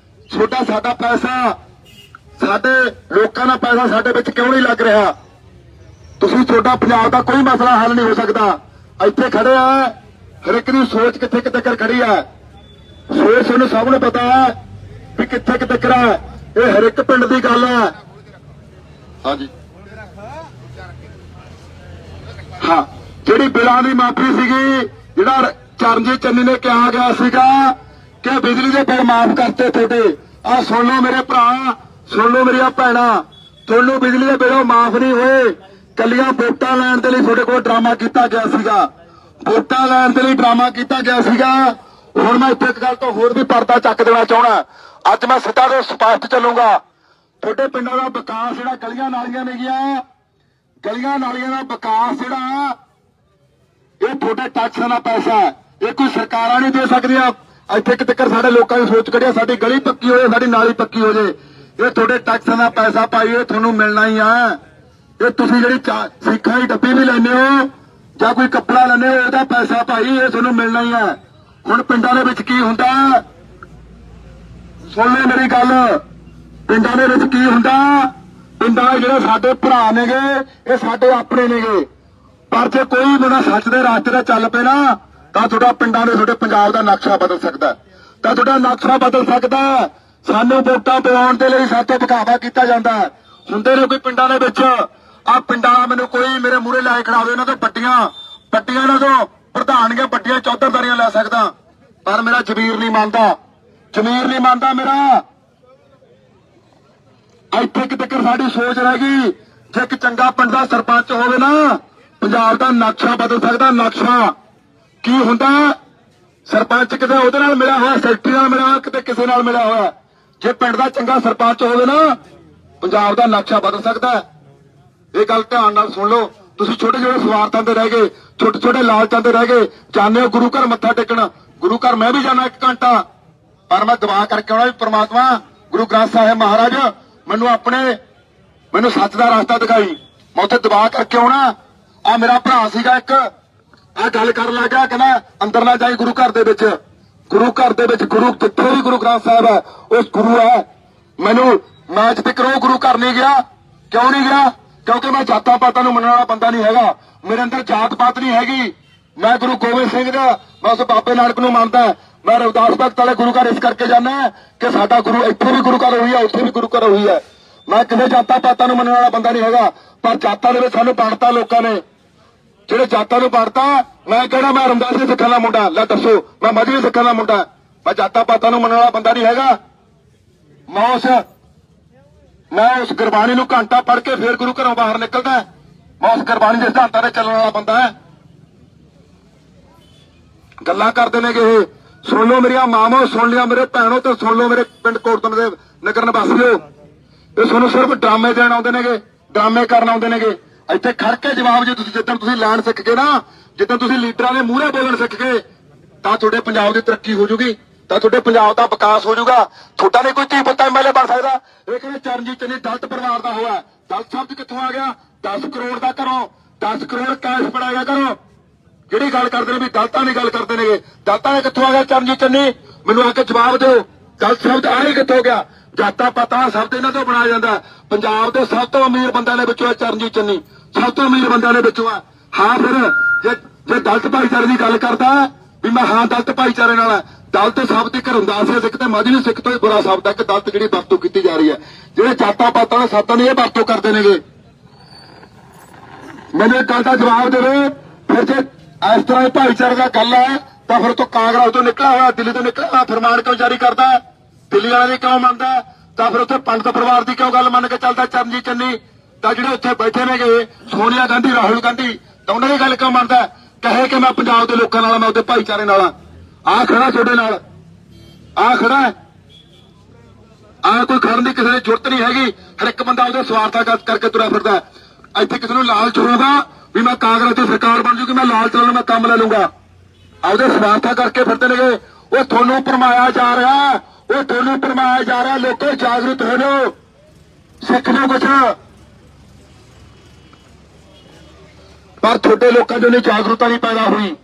ਸਾਡਾ ਪੈਸਾ, ਸਾਡੇ ਲੋਕਾਂ ਦਾ ਪੈਸਾ ਸਾਡੇ ਵਿੱਚ ਕਿਉਂ ਨਹੀਂ ਲੱਗ ਰਿਹਾ, ਤੁਹਾਡਾ ਪੰਜਾਬ ਦਾ ਕੋਈ ਮਸਲਾ ਹੱਲ ਨਹੀਂ ਹੋ ਸਕਦਾ। ਇੱਥੇ ਖੜੇ ਆ, ਹਰ ਇੱਕ ਦੀ ਸੋਚ ਕਿੱਥੇ ਤੱਕ ਖੜੀ ਹੈ। ਸੋਚ ਤੁਹਾਨੂੰ ਸਭ ਨੂੰ ਪਤਾ ਹੈ ਵੀ ਕਿੱਥੇ ਤੱਕ ਹੈ। ਇਹ ਹਰ ਇੱਕ ਪਿੰਡ ਦੀ ਗੱਲ ਹੈ। ਹਾਂਜੀ ਹਾਂ, ਜਿਹੜੀ ਬਿੱਲਾਂ ਦੀ ਮਾਫੀ ਸੀਗੀ, ਜਿਹੜਾ ਚਰਨਜੀਤ ਚੰਨੀ ਨੇ ਕਿਹਾ ਗਿਆ ਸੀਗਾ ਕਿ ਬਿਜਲੀ ਦੇ ਬਿੱਲ ਮਾਫ ਕਰਤੇ ਤੁਹਾਡੇ, ਆਹ ਸੁਣ ਲਓ ਮੇਰੇ ਭਰਾ, ਸੁਣ ਲਓ ਮੇਰੀਆਂ ਭੈਣਾਂ, ਤੁਹਾਨੂੰ ਬਿਜਲੀ ਦੇ ਬਿੱਲ ਮਾਫ ਨਹੀਂ ਹੋਏ। ਕੱਲੀਆਂ ਵੋਟਾਂ ਲੈਣ ਦੇ ਲਈ ਤੁਹਾਡੇ ਕੋਲ ਡਰਾਮਾ ਕੀਤਾ ਗਿਆ ਸੀਗਾ, ਵੋਟਾਂ ਲੈਣ ਦੇ ਲਈ ਡਰਾਮਾ ਕੀਤਾ ਗਿਆ ਸੀਗਾ। ਹੁਣ ਮੈਂ ਇੱਥੇ ਇੱਕ ਗੱਲ ਤੋਂ ਹੋਰ ਵੀ ਪਰਦਾ ਚੱਕ ਦੇਣਾ ਚਾਹੁੰਦਾ। ਅੱਜ ਮੈਂ ਸਿੱਧਾ ਤੇ ਸਪਸ਼ਟ ਚੱਲੂਗਾ। ਤੁਹਾਡੇ ਪਿੰਡਾਂ ਦਾ ਵਿਕਾਸ ਜਿਹੜਾ ਗਲੀਆਂ ਨਾਲੀਆਂ ਨੇ ਗਿਆ, ਗਲੀਆਂ ਨਾਲੀਆਂ ਦਾ ਵਿਕਾਸ ਜਿਹੜਾ ਇਹ ਤੁਹਾਡੇ ਟੈਕਸਾਂ ਦਾ ਪੈਸਾ ਹੈ। ਇਹ ਕੋਈ ਸਰਕਾਰਾਂ ਨਹੀਂ ਦੇ ਸਕਦੀਆਂ। ਇੱਥੇ ਤੱਕ ਸਾਡੇ ਲੋਕਾਂ ਦੀ ਸੋਚ ਕੱਢਿਆ ਸਾਡੀ ਗਲੀ ਪੱਕੀ ਹੋ ਜਾਏ, ਸਾਡੀ ਨਾਲੀ ਪੱਕੀ ਹੋ ਜਾਏ, ਇਹ ਤੁਹਾਡੇ ਟੈਕਸਾਂ ਦਾ ਪੈਸਾ ਭਾਈ, ਇਹ ਤੁਹਾਨੂੰ ਮਿਲਣਾ ਹੀ ਆ। ਇਹ ਤੁਸੀਂ ਜਿਹੜੀ ਸਿੱਖਾਂ ਦੀ ਡੱਬੀ ਵੀ ਲੈਂਦੇ ਹੋ ਜਾਂ ਕੋਈ ਕੱਪੜਾ ਲੈਂਦੇ ਹੋ, ਉਹਦਾ ਪੈਸਾ ਭਾਈ ਇਹ ਤੁਹਾਨੂੰ ਮਿਲਣਾ ਹੀ ਹੈ। ਹੁਣ ਪਿੰਡਾਂ ਦੇ ਵਿੱਚ ਕੀ ਹੁੰਦਾ, ਸੁਣ ਲੈ ਮੇਰੀ ਗੱਲ, ਪਿੰਡਾਂ ਦੇ ਵਿੱਚ ਕੀ ਹੁੰਦਾ, ਪਿੰਡਾਂ ਦੇ ਜਿਹੜੇ ਸਾਡੇ ਭਰਾ ਨੇਗੇ ਇਹ ਸਾਡੇ ਆਪਣੇ ਨੇਗੇ, ਪਰ ਜੇ ਕੋਈ ਬੰਦਾ ਸੱਚ ਦੇ ਰਾਸਤੇ ਤੇ ਚੱਲ ਪਏ ਨਾ ਤਾਂ ਤੁਹਾਡਾ ਪਿੰਡਾਂ ਦੇ, ਤੁਹਾਡੇ ਪੰਜਾਬ ਦਾ ਨਕਸ਼ਾ ਬਦਲ ਸਕਦਾ, ਤਾਂ ਤੁਹਾਡਾ ਨਕਸ਼ਾ ਬਦਲ ਸਕਦਾ। ਸਾਨੂੰ ਵੋਟਾਂ ਪਵਾਉਣ ਦੇ ਲਈ ਸਾਡੇ ਦਿਖਾਵਾ ਕੀਤਾ ਜਾਂਦਾ ਹੁੰਦੇ ਨੇ ਕੋਈ ਪਿੰਡਾਂ ਦੇ ਵਿੱਚ। ਆਹ ਪਿੰਡਾਂ ਦਾ ਮੈਨੂੰ ਕੋਈ ਮੇਰੇ ਮੂਹਰੇ ਲੈ ਖੜਾਵੇ, ਇਹਨਾਂ ਤੋਂ ਪੱਟੀਆਂ ਇਹਨਾਂ ਤੋਂ ਪ੍ਰਧਾਨੀਆਂ ਵੱਡੀਆਂ ਚੌਧਰਦਾਰੀਆਂ ਲੈ ਸਕਦਾ, ਪਰ ਮੇਰਾ ਜ਼ਮੀਰ ਨਹੀਂ ਮੰਨਦਾ ਮੇਰਾ। ਇੱਥੇ ਤੱਕ ਸਾਡੀ ਸੋਚ ਰਹਿ ਗਈ, ਜੇ ਇੱਕ ਚੰਗਾ ਪਿੰਡ ਦਾ ਸਰਪੰਚ ਹੋਵੇ ਨਾ, ਪੰਜਾਬ ਦਾ ਨਕਸ਼ਾ ਬਦਲ ਸਕਦਾ। ਨਕਸ਼ਾ ਕੀ ਹੁੰਦਾ, ਸਰਪੰਚ ਕਿਤੇ ਉਹਦੇ ਨਾਲ ਮਿਲਿਆ ਹੋਇਆ, ਸੈਕਟਰੀ ਨਾਲ ਮਿਲਿਆ ਹੋਇਆ, ਕਿਤੇ ਕਿਸੇ ਨਾਲ ਮਿਲਿਆ ਹੋਇਆ। ਜੇ ਪਿੰਡ ਦਾ ਚੰਗਾ ਸਰਪੰਚ ਹੋਵੇ ਨਾ, ਪੰਜਾਬ ਦਾ ਨਕਸ਼ਾ ਬਦਲ ਸਕਦਾ। ਇਹ ਗੱਲ ਧਿਆਨ ਨਾਲ ਸੁਣ ਲਓ। ਤੁਸੀਂ ਛੋਟੇ ਸਵਾਰਥਾਂ ਤੇ ਰਹਿ ਗਏ, ਛੋਟੇ ਲਾਲਚਾਂ ਤੇ ਰਹਿ ਗਏ। ਜਾਂਦੇ ਹੋ ਗੁਰੂ ਘਰ ਮੱਥਾ ਟੇਕਣ, ਗੁਰੂ ਘਰ ਮੈਂ ਵੀ ਜਾਣਾ 1 ਘੰਟਾ, ਪਰ ਮੈਂ ਦੁਆ ਕਰਕੇ ਆਉਣਾ ਵੀ ਪ੍ਰਮਾਤਮਾ ਗੁਰੂ ਗ੍ਰੰਥ ਸਾਹਿਬ ਮਹਾਰਾਜ ਮੈਨੂੰ ਸੱਚ ਦਾ ਰਸਤਾ ਦਿਖਾਈ। ਮੈਂ ਉੱਥੇ ਦੁਆ ਕਰਕੇ ਆਉਣਾ। ਆ ਮੇਰਾ ਭਰਾ ਸੀਗਾ ਇੱਕ, ਆ ਗੱਲ ਕਰਨ ਲੱਗਾ, ਕਹਿੰਦਾ ਅੰਦਰ ਨਾ ਜਾਈ ਗੁਰੂ ਘਰ ਦੇ ਵਿੱਚ, ਗੁਰੂ ਜਿੱਥੇ ਵੀ ਗੁਰੂ ਗ੍ਰੰਥ ਸਾਹਿਬ ਹੈ ਉਸ ਗੁਰੂ ਹੈ। ਮੈਂ ਅੱਜ ਤੱਕ ਉਹ ਗੁਰੂ ਘਰ ਨਹੀਂ ਗਿਆ। ਕਿਉਂ ਨਹੀਂ ਗਿਆ? ਕਿਉਂਕਿ ਮੈਂ ਜਾਤਾਂ ਪਾਤਾਂ ਨੂੰ ਮੰਨਣ ਵਾਲਾ ਬੰਦਾ ਨਹੀਂ ਹੈਗਾ, ਮੇਰੇ ਅੰਦਰ ਜਾਤ ਪਾਤ ਨਹੀਂ ਹੈਗੀ। ਮੈਂ ਗੁਰੂ ਗੋਬਿੰਦ ਸਿੰਘ ਦਾ, ਮੈਂ ਉਸ ਬਾਬੇ ਨਾਨਕ ਨੂੰ ਮੰਨਦਾ। ਮੈਂ ਰਵਿਦਾਸ ਭਗਤ ਵਾਲੇ ਗੁਰੂ ਘਰ ਇਸ ਕਰਕੇ ਜਾਂਦਾ ਕਿ ਸਾਡਾ ਗੁਰੂ ਇੱਥੇ ਵੀ ਗੁਰੂ ਘਰ ਹੋਈ ਹੈ, ਉੱਥੇ ਵੀ ਗੁਰੂ ਘਰ ਹੋਈ ਹੈ। ਮੈਂ ਕਿਸੇ ਜਾਤਾਂ ਪਾਤਾਂ ਨੂੰ ਮੰਨਣ ਵਾਲਾ ਬੰਦਾ ਨਹੀਂ ਹੈਗਾ, ਪਰ ਜਾਤਾਂ ਦੇ ਵਿੱਚ ਸਾਨੂੰ ਵੰਡਤਾ ਲੋਕਾਂ ਨੇ। ਜਿਹੜੇ ਜਾਤਾਂ ਨੂੰ ਵੰਡਤਾ, ਮੈਂ ਕਿਹੜਾ ਮੈਂ ਰਮਦਾਸੀ ਸਿੱਖਾਂ ਦਾ ਮੁੰਡਾ, ਲੈ ਦੱਸੋ ਮੈਂ ਮਜ਼੍ਹਬੀ ਸਿੱਖਾਂ ਦਾ ਮੁੰਡਾ, ਮੈਂ ਜਾਤਾਂ ਪਾਤਾਂ ਨੂੰ ਮੰਨਣ ਵਾਲਾ ਬੰਦਾ ਨਹੀਂ ਹੈਗਾ। ਮੈਂ ਉਸ ਗੁਰਬਾਣੀ ਨੂੰ ਘੰਟਾ ਪੜ੍ਹ ਕੇ ਫੇਰ ਗੁਰੂ ਘਰੋਂ ਬਾਹਰ ਨਿਕਲਦਾ। ਮੈਂ ਉਸ ਗੁਰਬਾਣੀ ਦੇ ਸਿਧਾਂਤਾਂ ਤੇ ਚੱਲਣ ਵਾਲਾ ਬੰਦਾ ਹੈ। ਗੱਲਾਂ ਕਰਦੇ ਨੇਗੇ ਇਹ। ਸੁਣ ਲਓ ਮੇਰੀਆਂ ਮਾਵਾਂ, ਸੁਣ ਲਿਆ ਮੇਰੇ ਭੈਣੋ, ਤੇ ਸੁਣ ਲਓ ਮੇਰੇ ਪਿੰਡ ਕੋਟਦਨ ਦੇ ਨਗਰ ਨਿਵਾਸੀਓ। ਇਹ ਤੁਹਾਨੂੰ ਸਿਰਫ ਡਰਾਮੇ ਦੇਣ ਆਉਂਦੇ ਨੇਗੇ, ਡਰਾਮੇ ਕਰਨ ਆਉਂਦੇ ਨੇਗੇ। ਇੱਥੇ ਖੜ ਕੇ ਜਵਾਬ ਜੇ ਜਿੱਦਣ ਤੁਸੀਂ ਲੈਣ ਸਿੱਖ ਗਏ ਨਾ, ਜਿੱਦਣ ਤੁਸੀਂ ਲੀਡਰਾਂ ਦੇ ਮੂਹਰੇ ਬੋਲਣ ਸਿੱਖ ਗਏ, ਤਾਂ ਤੁਹਾਡੇ ਪੰਜਾਬ ਦੀ ਤਰੱਕੀ ਹੋ ਜੂਗੀ, ਤਾਂ ਤੁਹਾਡੇ ਪੰਜਾਬ ਦਾ ਵਿਕਾਸ ਹੋ ਜਾਊਗਾ। ਤੁਹਾਡਾ ਨਹੀਂ ਕੋਈ ਧੀ ਪੁੱਤ ਐਮਐਲਏ ਬਣ ਸਕਦਾ। ਇਹ ਕਹਿੰਦੇ ਚਰਨਜੀਤ ਚੰਨੀ ਦਲਿਤ ਪਰਿਵਾਰ ਦਾ ਹੋਇਆ। ਦਲਿਤ ਸ਼ਬਦ ਕਿੱਥੋਂ ਆ ਗਿਆ? 10 ਕਰੋੜ ਦਾ ਕਰੋ, 10 ਕਰੋੜ ਕੈਸ਼ ਫੜਾਇਆ ਕਰੋ। ਜਿਹੜੀ ਗੱਲ ਕਰਦੇ ਨੇ ਵੀ ਦਲਿਤਾਂ ਦੀ ਗੱਲ ਕਰਦੇ ਨੇਗੇ, ਦਲਿਤਾਂ ਨੇ ਕਿੱਥੋਂ ਆ ਗਿਆ ਚਰਨਜੀਤ ਚੰਨੀ? ਮੈਨੂੰ ਆ ਕੇ ਜਵਾਬ ਦਿਓ। ਦਲਿਤ ਸ਼ਬਦ ਆਏ ਕਿੱਥੋਂ ਗਿਆ? ਜਾਤਾਂ ਪਾਤਾਂ ਸ਼ਬਦ ਇਹਨਾਂ ਤੋਂ ਬਣਾਇਆ ਜਾਂਦਾ। ਪੰਜਾਬ ਦੇ ਸਭ ਤੋਂ ਅਮੀਰ ਬੰਦਿਆਂ ਦੇ ਵਿੱਚੋਂ ਚਰਨਜੀਤ ਚੰਨੀ, ਸਭ ਤੋਂ ਅਮੀਰ ਬੰਦਿਆਂ ਦੇ ਵਿੱਚੋਂ ਆ। ਹਾਂ, ਫਿਰ ਜੇ ਦਲਿਤ ਭਾਈਚਾਰੇ ਦੀ ਗੱਲ ਕਰਦਾ ਵੀ ਮੈਂ ਹਾਂ ਦਲਿਤ ਭਾਈਚਾਰੇ ਨਾਲ, ਦਲਿਤ ਸ਼ਬਦ ਇੱਕ ਰਮਦਾਸੀਆ ਸਿੱਖ ਤੇ ਮਾਝੀ ਸਿੱਖ ਤੋਂ ਹੀ ਬੁਰਾ ਸ਼ਬਦ ਹੈ ਕਿ ਦਲਿਤ ਜਿਹੜੀ ਵਰਤੋਂ ਕੀਤੀ ਜਾ ਰਹੀ ਹੈ। ਜਿਹੜੇ ਜਾਤਾਂ ਪਾਤਾਂ ਦੇ ਸ਼ਬਦਾਂ ਦੀ ਇਹ ਵਰਤੋਂ ਕਰਦੇ ਨੇਗੇ। ਮੈਨੂੰ ਇੱਕ ਗੱਲ ਦਾ ਜਵਾਬ ਦੇਵੇ। ਫਿਰ ਜੇ ਇਸ ਤਰ੍ਹਾਂ ਇਹ ਭਾਈਚਾਰੇ ਦਾ ਗੱਲ ਹੈ ਤਾਂ ਫਿਰ ਤੋਂ ਕਾਂਗਰਸ ਤੋਂ ਨਿਕਲਿਆ ਹੋਇਆ, ਦਿੱਲੀ ਤੋਂ ਨਿਕਲਿਆ ਹੋਇਆ ਫਰਮਾਨ ਕਿਉਂ ਜਾਰੀ ਕਰਦਾ? ਦਿੱਲੀ ਵਾਲਿਆਂ ਦੀ ਕਿਉਂ ਮੰਨਦਾ? ਤਾਂ ਫਿਰ ਉੱਥੇ ਪੰਡਤ ਪਰਿਵਾਰ ਦੀ ਕਿਉਂ ਗੱਲ ਮੰਨ ਕੇ ਚੱਲਦਾ ਚਰਨਜੀਤ ਚੰਨੀ? ਤਾਂ ਜਿਹੜੇ ਉੱਥੇ ਬੈਠੇ ਨੇਗੇ ਸੋਨੀਆ ਗਾਂਧੀ, ਰਾਹੁਲ ਗਾਂਧੀ, ਤਾਂ ਉਹਨਾਂ ਦੀ ਗੱਲ ਕਿਉਂ ਮੰਨਦਾ? ਕਹੇ ਕਿ ਮੈਂ ਪੰਜਾਬ ਦੇ ਲੋਕਾਂ ਨਾਲ, ਮੈਂ ਉਹਦੇ ਭਾਈਚਾਰੇ ਨਾਲ ਆ ਖੜਾ, ਤੁਹਾਡੇ ਨਾਲ ਆ ਖੜਾ। ਆ ਕੋਈ ਖੜਨ ਦੀ ਕਿਸੇ ਦੀ ਜ਼ਰੂਰਤ ਨਹੀਂ ਹੈਗੀ। ਹਰ ਇੱਕ ਬੰਦਾ ਉਹਦੇ ਸਵਾਰਥਾਂ ਕਰਕੇ ਤੁਰਿਆ ਫਿਰਦਾ। ਇੱਥੇ ਕਿਸੇ ਨੂੰ ਲਾਲਚ ਹੋਊਗਾ ਵੀ ਮੈਂ ਕਾਂਗਰਸ ਦੀ ਸਰਕਾਰ ਬਣ ਜੂਗੀ, ਮੈਂ ਲਾਲਚ ਨਾਲ ਮੈਂ ਕੰਮ ਲੈ ਲੂੰਗਾ। ਆਪਦੇ ਸਵਾਰਥਾ ਕਰਕੇ ਫਿਰਦੇ ਨੇਗੇ। ਉਹ ਤੁਹਾਨੂੰ ਭਰਮਾਇਆ ਜਾ ਰਿਹਾ, ਉਹ ਤੁਹਾਨੂੰ ਭਰਮਾਇਆ ਜਾ ਰਿਹਾ। ਲੋਕੋ ਜਾਗਰੂਕ ਹੋ ਜਾਓ, ਸਿੱਖ ਲਓ ਕੁਛ। ਪਰ ਤੁਹਾਡੇ ਲੋਕਾਂ ਚੋਂ ਜਾਗਰੂਕਤਾ ਨਹੀਂ ਪੈਦਾ ਹੋਈ।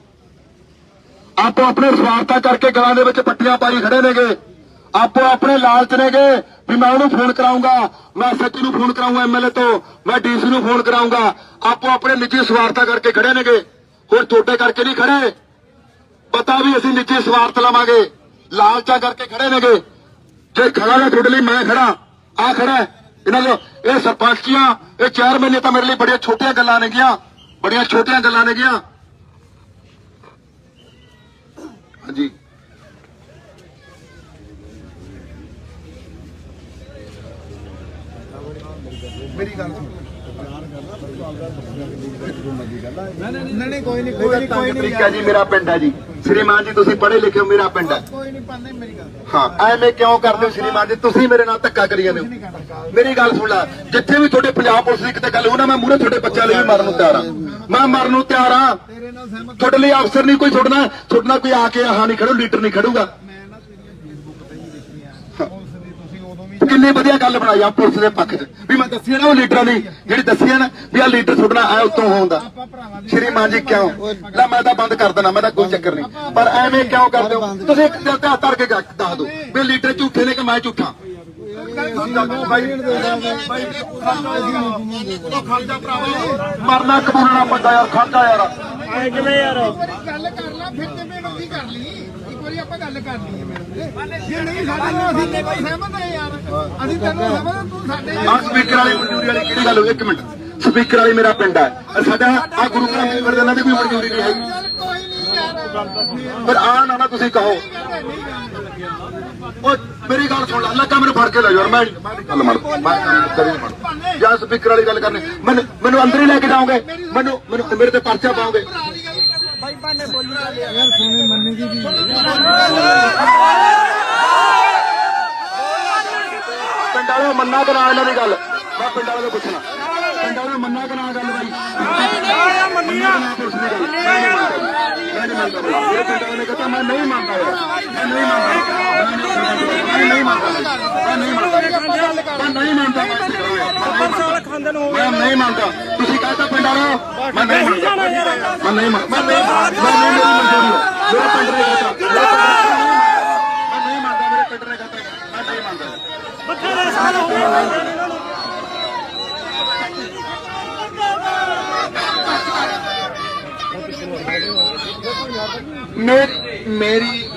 ਆਪੋ ਆਪਣੇ ਸਵਾਰਥਾ ਕਰਕੇ ਗਲਾਂ ਦੇ ਵਿੱਚ ਪੱਟੀਆਂ ਪਾਈ ਖੜੇ ਨੇਗੇ। ਆਪੋ ਆਪਣੇ ਲਾਲਚ ਨੇਗੇ ਵੀ ਮੈਂ ਉਹਨੂੰ ਫੋਨ ਕਰਾਉਂਗਾ, ਮੈਂ ਸੱਚੀ ਨੂੰ ਫੋਨ ਕਰਾਉਂਗਾ, ਐਮਐਲਏ ਤੋਂ ਮੈਂ ਡੀਸੀ ਨੂੰ ਫੋਨ ਕਰਾਉਂਗਾ। ਆਪੋ ਆਪਣੇ ਨਿੱਜੀ ਸਵਾਰਥਾ ਕਰਕੇ ਖੜੇ ਨੇਗੇ। ਹੁਣ ਤੁਹਾਡੇ ਕਰਕੇ ਨਹੀਂ ਖੜੇ, ਪਤਾ ਵੀ ਅਸੀਂ ਨਿੱਜੀ ਸਵਾਰਥ ਲਵਾਂਗੇ, ਲਾਲਚਾਂ ਕਰਕੇ ਖੜੇ ਨੇਗੇ। ਜੇ ਖੜਾ ਨਾ ਤੁਹਾਡੇ ਲਈ ਮੈਂ ਖੜਾ, ਆ ਖੜਾ ਇਹਨਾਂ ਦੇ। ਇਹ ਸਰਪੰਚੀਆਂ, ਇਹ ਚੇਅਰਮੈਨ, ਤਾਂ ਮੇਰੇ ਲਈ ਬੜੀਆਂ ਛੋਟੀਆਂ ਗੱਲਾਂ ਨੇਗੀਆਂ, ਬੜੀਆਂ ਛੋਟੀਆਂ ਗੱਲਾਂ ਨੇਗੀਆਂ। ਹਾਂਜੀ ਮੇਰੀ ਗੱਲ ਸੁਣ। ਨਹੀਂ ਕੋਈ ਨਹੀਂ ਤਰੀਕਾ ਜੀ, ਮੇਰਾ ਪਿੰਡ ਹੈ ਜੀ। ਸ਼੍ਰੀਮਾਨ ਜੀ ਤੁਸੀਂ ਪੜ੍ਹੇ ਲਿਖੇ ਹੋ, ਮੇਰਾ ਪਿੰਡ ਹੈ। ਕੋਈ ਨਹੀਂ ਪਾਉਂਦੇ ਮੇਰੀ ਗੱਲ। ਹਾਂ ਐਵੇਂ ਕਿਉਂ ਕਰਦੇ ਹੋ ਸ਼੍ਰੀਮਾਨ ਜੀ? ਤੁਸੀਂ ਮੇਰੇ ਨਾਲ ਧੱਕਾ ਕਰੀ ਜਾਂਦੇ ਹੋ। ਮੇਰੀ ਗੱਲ ਸੁਣ ਲੈ, ਜਿੱਥੇ ਵੀ ਤੁਹਾਡੇ ਪੰਜਾਬ ਪੁਲਿਸ ਦੀ ਕਿਤੇ ਗੱਲ ਹੋ ਨਾ, ਮੈਂ ਮੂਹਰੇ ਤੁਹਾਡੇ ਬੱਚਿਆਂ ਲਈ ਵੀ ਮਰਨ ਨੂੰ ਤਿਆਰ ਹਾਂ। ਮੈਂ ਮਰਨ ਨੂੰ ਤਿਆਰ ਹਾਂ। ਤੇਰੇ ਨਾਲ ਸਹਿਮਤ। ਤੁਹਾਡੇ ਲਈ ਅਫਸਰ ਨਹੀਂ ਕੋਈ, ਤੁਹਾਡੇ ਨਾਲ ਕੋਈ ਆ ਕੇ ਹਾਂ ਨਹੀਂ ਖੜੋ, ਲੀਡਰ ਨਹੀਂ ਖੜੂਗਾ। ਮੈਂ ਨਾ ਤੇਰੀਆਂ ਫੇਸਬੁੱਕ ਤੇ ਹੀ ਦੇਖੀਆਂ ਪੁਲਿਸ ਦੀ, ਤੁਸੀਂ ਉਦੋਂ ਵੀ ਕਿੰਨੀ ਵਧੀਆ ਗੱਲ ਬਣਾਈ ਆ ਪੁਲਿਸ ਦੇ ਪੱਖ 'ਚ ਵੀ ਮੈਂ ਦੱਸਿਆ ਨਾ ਉਹ ਲੀਡਰਾਂ ਦੀ ਜਿਹੜੀ ਦੱਸੀ ਆ ਨਾ ਵੀ ਆ ਲੀਡਰ ਤੁਹਾਡਾ ਆਇਆ ਉੱਤੋਂ ਹੋਉਂਦਾ। ਆਪਾਂ ਭਰਾਵਾਂ ਦੀ ਸ਼੍ਰੀਮਾਨ ਜੀ ਕਿਉਂ ਲੈ ਮੈਂ ਤਾਂ ਬੰਦ ਕਰ ਦੇਣਾ, ਮੈਂ ਤਾਂ ਕੋਈ ਚੱਕਰ ਨਹੀਂ। ਪਰ ਐਵੇਂ ਕਿਉਂ ਕਰਦੇ ਹੋ ਤੁਸੀਂ? ਇੱਕ ਦਿਲ ਤੇ ਹੱਥ ਧਰ ਕੇ ਦੱਸ ਦਿਓ ਵੀ ਲੀਡਰ ਝੂਠੇ ਨੇ ਕਿ ਮੈਂ ਝੂਠਾ। ਮਰਨਾ ਕਬੂਲਣਾ ਪੈਂਦਾ ਯਾਰ, ਖਾਂਦਾ ਯਾਰ। ਕਿਵੇਂ ਯਾਰ ਗੱਲ ਕਰ ਲਾ, ਫਿਰ ਤੇ ਬੇਨਤੀ ਕਰ ਲਈ। ਇੱਕ ਵਾਰੀ ਆਪਾਂ ਗੱਲ ਕਰ ਲਈਏ ਮੇਰੇ ਜੇ ਨਹੀਂ ਸਾਡੇ ਨਾਲ ਅਸੀਂ ਤੇਰੇ ਨਾਲ ਸਹਿਮਤ ਹੈ ਯਾਰ, ਅਸੀਂ ਤੈਨੂੰ ਸਹਿਮਤ, ਤੂੰ ਸਾਡੇ ਆ ਸਪੀਕਰ ਵਾਲੀ ਮਨਜ਼ੂਰੀ ਵਾਲੀ ਕਿਹੜੀ ਗੱਲ ਹੋਈ? ਇੱਕ ਮਿੰਟ, ਸਪੀਕਰ ਵਾਲੀ ਮੇਰਾ ਪਿੰਡ ਹੈ, ਸਾਡਾ ਆ ਗੁਰੂ ਗ੍ਰੰਥ ਸਾਹਿਬ ਦੇ ਇਹਨਾਂ ਦੀ ਕੋਈ ਮਨਜ਼ੂਰੀ ਨਹੀਂ ਹੈਗੀ। ਚੱਲ ਕੋਈ ਨਹੀਂ ਯਾਰ, ਪਰ ਆ ਨਾ ਤੁਸੀਂ ਕਹੋ। ਉਹ ਮੇਰੀ ਗੱਲ ਸੁਣ ਲੈ, ਲੱਗਾ ਮੈਨੂੰ ਫੜ ਕੇ ਲੈ ਯਾਰ। ਮੈਂ ਗੱਲ ਮੜ ਜਾਂ ਸਪੀਕਰ ਵਾਲੀ ਗੱਲ ਕਰਨੀ, ਮੈਨੂੰ ਅੰਦਰ ਹੀ ਲੈ ਕੇ ਜਾਓਗੇ, ਮੈਨੂੰ ਮੇਰੇ ਤੇ ਪਰਚਾ ਪਾਓਗੇ। ਯਾਰ ਸੋਨੇ ਮੰਨੇ ਦੀ ਵੀ ਪਿੰਡ ਵਾਲੇ ਮੰਨਾ ਕਰਾ ਇਹਨਾਂ ਦੀ ਗੱਲ। ਮੈਂ ਪਿੰਡ ਵਾਲੇ ਤੋਂ ਪੁੱਛਣਾ, ਪਿੰਡ ਵਾਲੇ ਮੰਨਾ ਕਰਾ ਗੱਲ ਬਾਈ। ਮੈਂ ਨਹੀਂ ਮੰਨਦਾ, ਮੈਂ ਨਹੀਂ ਮੰਨਦਾ ਯਾਰ, ਮੈਂ ਨਹੀਂ ਮੰਨਦਾ। ਤੁਸੀਂ ਕਹਿੰਦਾ ਪਿੰਡ ਵਾਲਾ ਮੈਂ ਨਹੀਂ ਮੰਨਦਾ, ਮੈਂ ਨਹੀਂ ਮੰਨਦਾ, ਮੇਰੀ ਮਨਜ਼ੂਰੀ ਹੈ, ਮੇਰਾ ਪਿੰਡ ਨੇ ਕਹਤਾ, ਮੈਂ ਨਹੀਂ ਮੰਨਦਾ, ਮੇਰੇ ਪਿੰਡ ਨੇ ਕਹਤਾ, ਮੈਂ ਨਹੀਂ ਮੰਨਦਾ।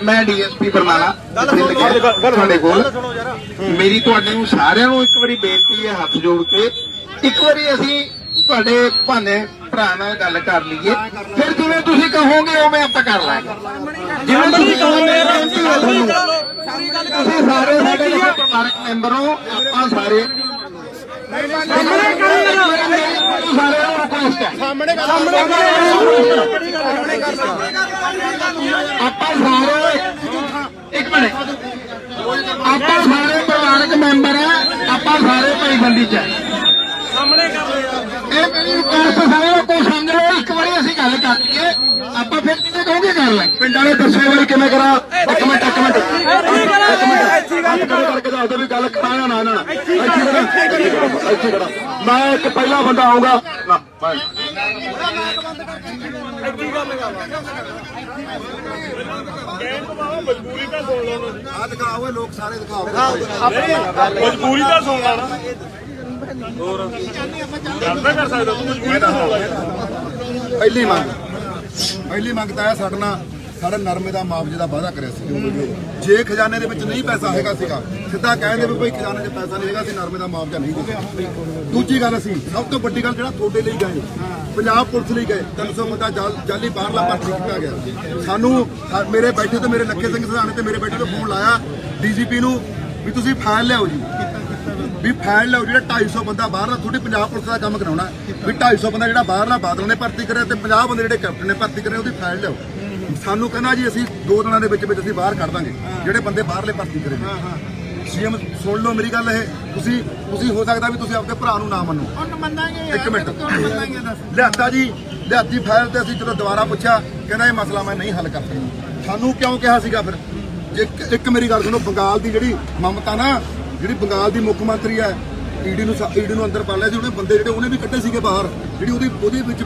ਮੈਂ ਡੀਐਸਪੀ ਬਰਨਾਲਾ ਤੁਹਾਡੇ ਕੋਲ। ਮੇਰੀ ਤੁਹਾਨੂੰ ਸਾਰਿਆਂ ਨੂੰ ਇੱਕ ਵਾਰੀ ਬੇਨਤੀ ਹੈ, ਹੱਥ ਜੋੜ ਕੇ ਇੱਕ ਵਾਰੀ ਅਸੀਂ ਤੁਹਾਡੇ ਭਾਨੇ ਭਰਾ ਨਾਲ ਗੱਲ ਕਰ ਲਈਏ, ਫਿਰ ਜਿਵੇਂ ਤੁਸੀਂ ਕਹੋਗੇ ਉਵੇਂ ਆਪਾਂ ਕਰ ਲਾਂਗੇ। ਜਿਵੇਂ ਤੁਸੀਂ ਕਹੋਗੇ ਤੁਸੀਂ ਸਾਰੇ ਸਾਡੇ ਪਰਿਵਾਰਕ ਮੈਂਬਰ ਹੋ, ਆਪਾਂ ਸਾਰੇ ਆਪਾਂ ਸਾਰੇ ਇੱਕ ਮਿੰਟ, ਆਪਾਂ ਸਾਰੇ ਪਰਿਵਾਰਕ ਮੈਂਬਰ ਆ, ਆਪਾਂ ਸਾਰੇ ਭਾਈਬੰਦੀ ਚ ਸਾਹਮਣੇ ਕਰ ਲਓ। ਇਹ ਮੇਰੀ ਰਿਕੁਐਸਟ ਸਾਰੇ ਕੋ ਸਮਝ ਲਓ, ਇੱਕ ਵਾਰੀ ਅਸੀਂ ਗੱਲ ਕਰ ਲਈਏ, ਆਪਾਂ ਫਿਰ ਕਿਤੇ ਕਹੋਗੇ ਕਰ ਲੈ। ਪਿੰਡ ਵਾਲੇ ਦੱਸੋ ਵਾਰੀ ਕਿਵੇਂ ਕਰਾਂ? ਇੱਕ ਮਿੰਟ ਕਰਕੇ ਦੱਸ ਦਿਓ ਵੀ ਗੱਲ ਕਰਾਇਆ ਨਾ ਨਾ ਇੱਥੇ ਕਰਾਂ। ਮੈਂ ਇੱਕ ਪਹਿਲਾ ਬੰਦਾ ਆਊਗਾ ਨਾ ਮਜਬੂਰੀ ਤਾਂ ਸੁਣ ਲਓ, ਆ ਦਿਖਾਓ, ਲੋਕ ਸਾਰੇ ਦਿਖਾਓ। ਮਜਬੂਰੀ ਤਾਂ ਸੁਣ ਲੈਣਾ, ਹੋਰ ਕਰਦਾ ਕਰ ਸਕਦਾ ਤੂੰ, ਮਜਬੂਰੀ ਤਾਂ ਸੁਣ ਲੈ। ਪਹਿਲੀ ਮੰਗ ਤਾਂ ਹੈ ਸਾਡੇ ਨਾਲ ਸਾਡੇ ਨਰਮੇ ਦਾ ਮੁਆਵਜ਼ੇ ਦਾ ਵਾਅਦਾ ਕਰਿਆ ਸੀ। ਜੇ ਖਜ਼ਾਨੇ ਦੇ ਵਿੱਚ ਨਹੀਂ ਪੈਸਾ ਹੈਗਾ ਸੀਗਾ, ਸਿੱਧਾ ਕਹਿੰਦੇ ਵੀ ਭਾਈ ਖਜ਼ਾਨੇ 'ਚ ਪੈਸਾ ਨਹੀਂ ਹੈਗਾ, ਅਸੀਂ ਨਰਮੇ ਦਾ ਮੁਆਵਜ਼ਾ ਨਹੀਂ ਦੇ। ਦੂਜੀ ਗੱਲ, ਅਸੀਂ ਸਭ ਤੋਂ ਵੱਡੀ ਗੱਲ ਜਿਹੜਾ ਤੁਹਾਡੇ ਲਈ ਗਏ, ਪੰਜਾਬ ਪੁਲਿਸ ਲਈ ਗਏ, 300 ਬੰਦਾ ਜਾਲੀ ਬਾਹਰਲਾ ਭਰਤੀ ਕੀਤਾ ਗਿਆ। ਸਾਨੂੰ ਮੇਰੇ ਬੈਠੇ ਤੇ ਮੇਰੇ ਲੱਖੇ ਸਿੰਘ ਸਧਾਣੇ ਤੇ ਮੇਰੇ ਬੈਠੇ ਤੋਂ ਫੋਨ ਲਾਇਆ ਡੀਜੀਪੀ ਨੂੰ ਵੀ ਤੁਸੀਂ ਫਾਈਲ ਲਿਆਓ ਜੀ, ਵੀ ਫਾਈਲ ਲਿਆਓ ਜਿਹੜਾ 250 ਬੰਦਾ ਬਾਹਰਲਾ, ਤੁਹਾਡੀ ਪੰਜਾਬ ਪੁਲਿਸ ਦਾ ਕੰਮ ਕਰਾਉਣਾ ਵੀ 250 ਬੰਦਾ ਜਿਹੜਾ ਬਾਹਰਲਾ ਬਾਦਲ ਨੇ ਭਰਤੀ ਕਰਿਆ ਤੇ 50 ਬੰਦੇ ਜਿਹੜੇ ਕੈਪਟਨ ਨੇ ਭਰਤੀ ਕਰੇ, ਉਹਦੀ ਫਾਈਲ ਲਿਆਓ। ਸਾਨੂੰ ਕਹਿੰਦਾ ਜੀ ਅਸੀਂ 2 ਦਿਨਾਂ ਦੇ ਵਿੱਚ ਅਸੀਂ ਬਾਹਰ ਕੱਢ ਦਾਂਗੇ ਜਿਹੜੇ ਬੰਦੇ ਬਾਹਰਲੇ ਭਰਤੀ ਕਰੇ। ਸੀਐਮ ਸੁਣ ਲਓ ਮੇਰੀ ਗੱਲ ਇਹ ਤੁਸੀਂ ਹੋ ਸਕਦਾ ਵੀ ਤੁਸੀਂ ਆਪਣੇ ਭਰਾ ਨੂੰ ਨਾ ਮੰਨੋ। ਇੱਕ ਮਿੰਟ ਲਿਆਤੀ ਫਾਈਲ ਤੇ ਅਸੀਂ ਜਦੋਂ ਦੁਬਾਰਾ ਪੁੱਛਿਆ ਕਹਿੰਦਾ ਇਹ ਮਸਲਾ ਮੈਂ ਨਹੀਂ ਹੱਲ ਕਰ ਸਕਦਾ। ਸਾਨੂੰ ਕਿਉਂ ਕਿਹਾ ਸੀਗਾ ਫਿਰ? ਜੇ ਇੱਕ ਮੇਰੀ ਗੱਲ ਸੁਣੋ, ਬੰਗਾਲ ਦੀ ਜਿਹੜੀ ਮਮਤਾ ਨਾ, ਜਿਹੜੀ ਬੰਗਾਲ ਦੀ ਮੁੱਖ ਮੰਤਰੀ ਹੈ, ਈਡੀ ਨੂੰ ਅੰਦਰ ਪਾ ਲਿਆ ਸੀ ਉਹਨੇ ਬੰਦੇ ਜਿਹੜੇ ਉਹਨੇ ਵੀ ਕੱਢੇ ਸੀਗੇ ਬਾਹਰ। ਜਿਹੜੀ ਉਹਦੇ ਵਿੱਚ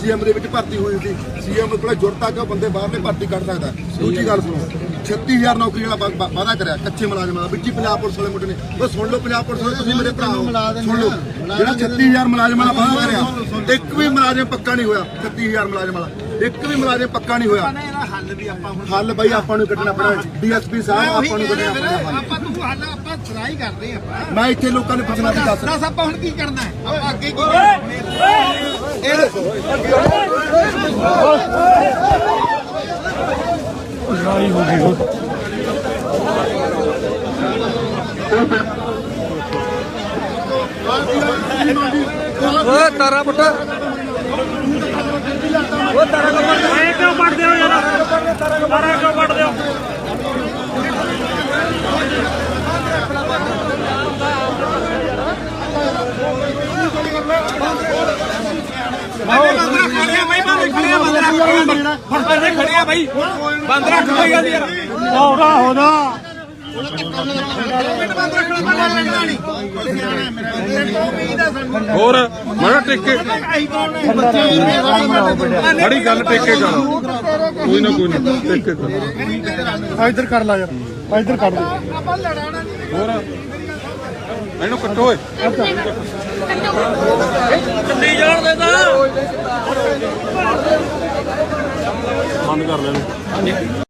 ਸੀਐਮ ਦੇ ਵਿੱਚ ਭਰਤੀ ਹੋਈ ਸੀ, ਸੀਐਮ ਕੋਲੇ ਜੁਰਤ ਆ ਕਿ ਉਹ ਬੰਦੇ ਬਾਹਰਲੇ ਭਰਤੀ ਕਰ ਸਕਦਾ। ਦੂਜੀ ਗੱਲ ਸੁਣੋ, 36000 ਨੌਕਰੀ ਵਾਲਾ ਵਾਅਦਾ ਕਰਿਆ ਕੱਚੇ ਮੁਲਾਜ਼ਮਾਂ ਦਾ, ਵਿੱਚ ਹੀ ਪੰਜਾਬ ਪੁਲਿਸ ਵਾਲੇ ਮੁੰਡੇ ਨੇ। ਉਹ ਸੁਣ ਲਓ, ਪੰਜਾਬ ਪੁਲਿਸ ਵਾਲੇ ਤੁਸੀਂ ਮੇਰੇ ਭਰਾ ਹੋ, ਸੁਣ ਲਓ, ਜਿਹੜਾ 36000 ਮੁਲਾਜ਼ਮਾਂ ਦਾ ਵਾਅਦਾ ਕਰਿਆ, ਇੱਕ ਵੀ ਮੁਲਾਜ਼ਮ ਪੱਕਾ ਨਹੀਂ ਹੋਇਆ। 36000 ਮੁਲਾਜ਼ਮਾਂ ਦਾ ਇੱਕ ਵੀ ਮੁਲਾਜ਼ਮ ਪੱਕਾ ਨਹੀਂ ਹੋਇਆ। ਹੱਲ ਬਈ ਆਪਾਂ ਨੂੰ ਕੱਢਣਾ ਪੈਣਾ। ਡੀਐਸਪੀ ਸਾਹਿਬ ਆਪਾਂ ਨੂੰ ਕੱਢਣਾ ਪੈਣਾ। ਆਪਾਂ ਟਰਾਈ ਕਰਦੇ ਆਪਾਂ। ਮੈਂ ਇੱਥੇ ਲੋਕਾਂ ਨੂੰ ਪੁੱਛਣਾ ਵੀ ਦੱਸ ਆਪਾਂ ਹੁਣ ਕੀ ਕਰਨਾ ਹੈ? ਆਪਾਂ ਅੱਗੇ ਕੀ ਕਰਨਾ? ਇਹ ਦੇਖੋ ਓਏ ਤਾਰਾ ਪੁੱਟ ਇਹ ਕਿਉਂ ਪੜਦੇ ਹੋ ਯਾਰ? ਤਾਰਾ ਕਿਉਂ ਪੜਦੇ ਹੋ? ਹੋਰ ਮੈਂ ਟਿੱਕੇ ਬੜੀ ਗੱਲ ਟਿੱਕੇ ਕਰ ਕੋਈ ਨਾ ਟਿੱਕੇ ਕਰ ਇੱਧਰ ਕਰ ਲਾ ਯਾਰ, ਇੱਧਰ ਕਰ ਦੇ। ਹੋਰ ਇਹਨੂੰ ਕੱਟੋ ਓਏ ਚੱਲੀ ਜਾਣ ਦੇ ਤਾਂ ਬੰਦ ਕਰ ਲੈਣ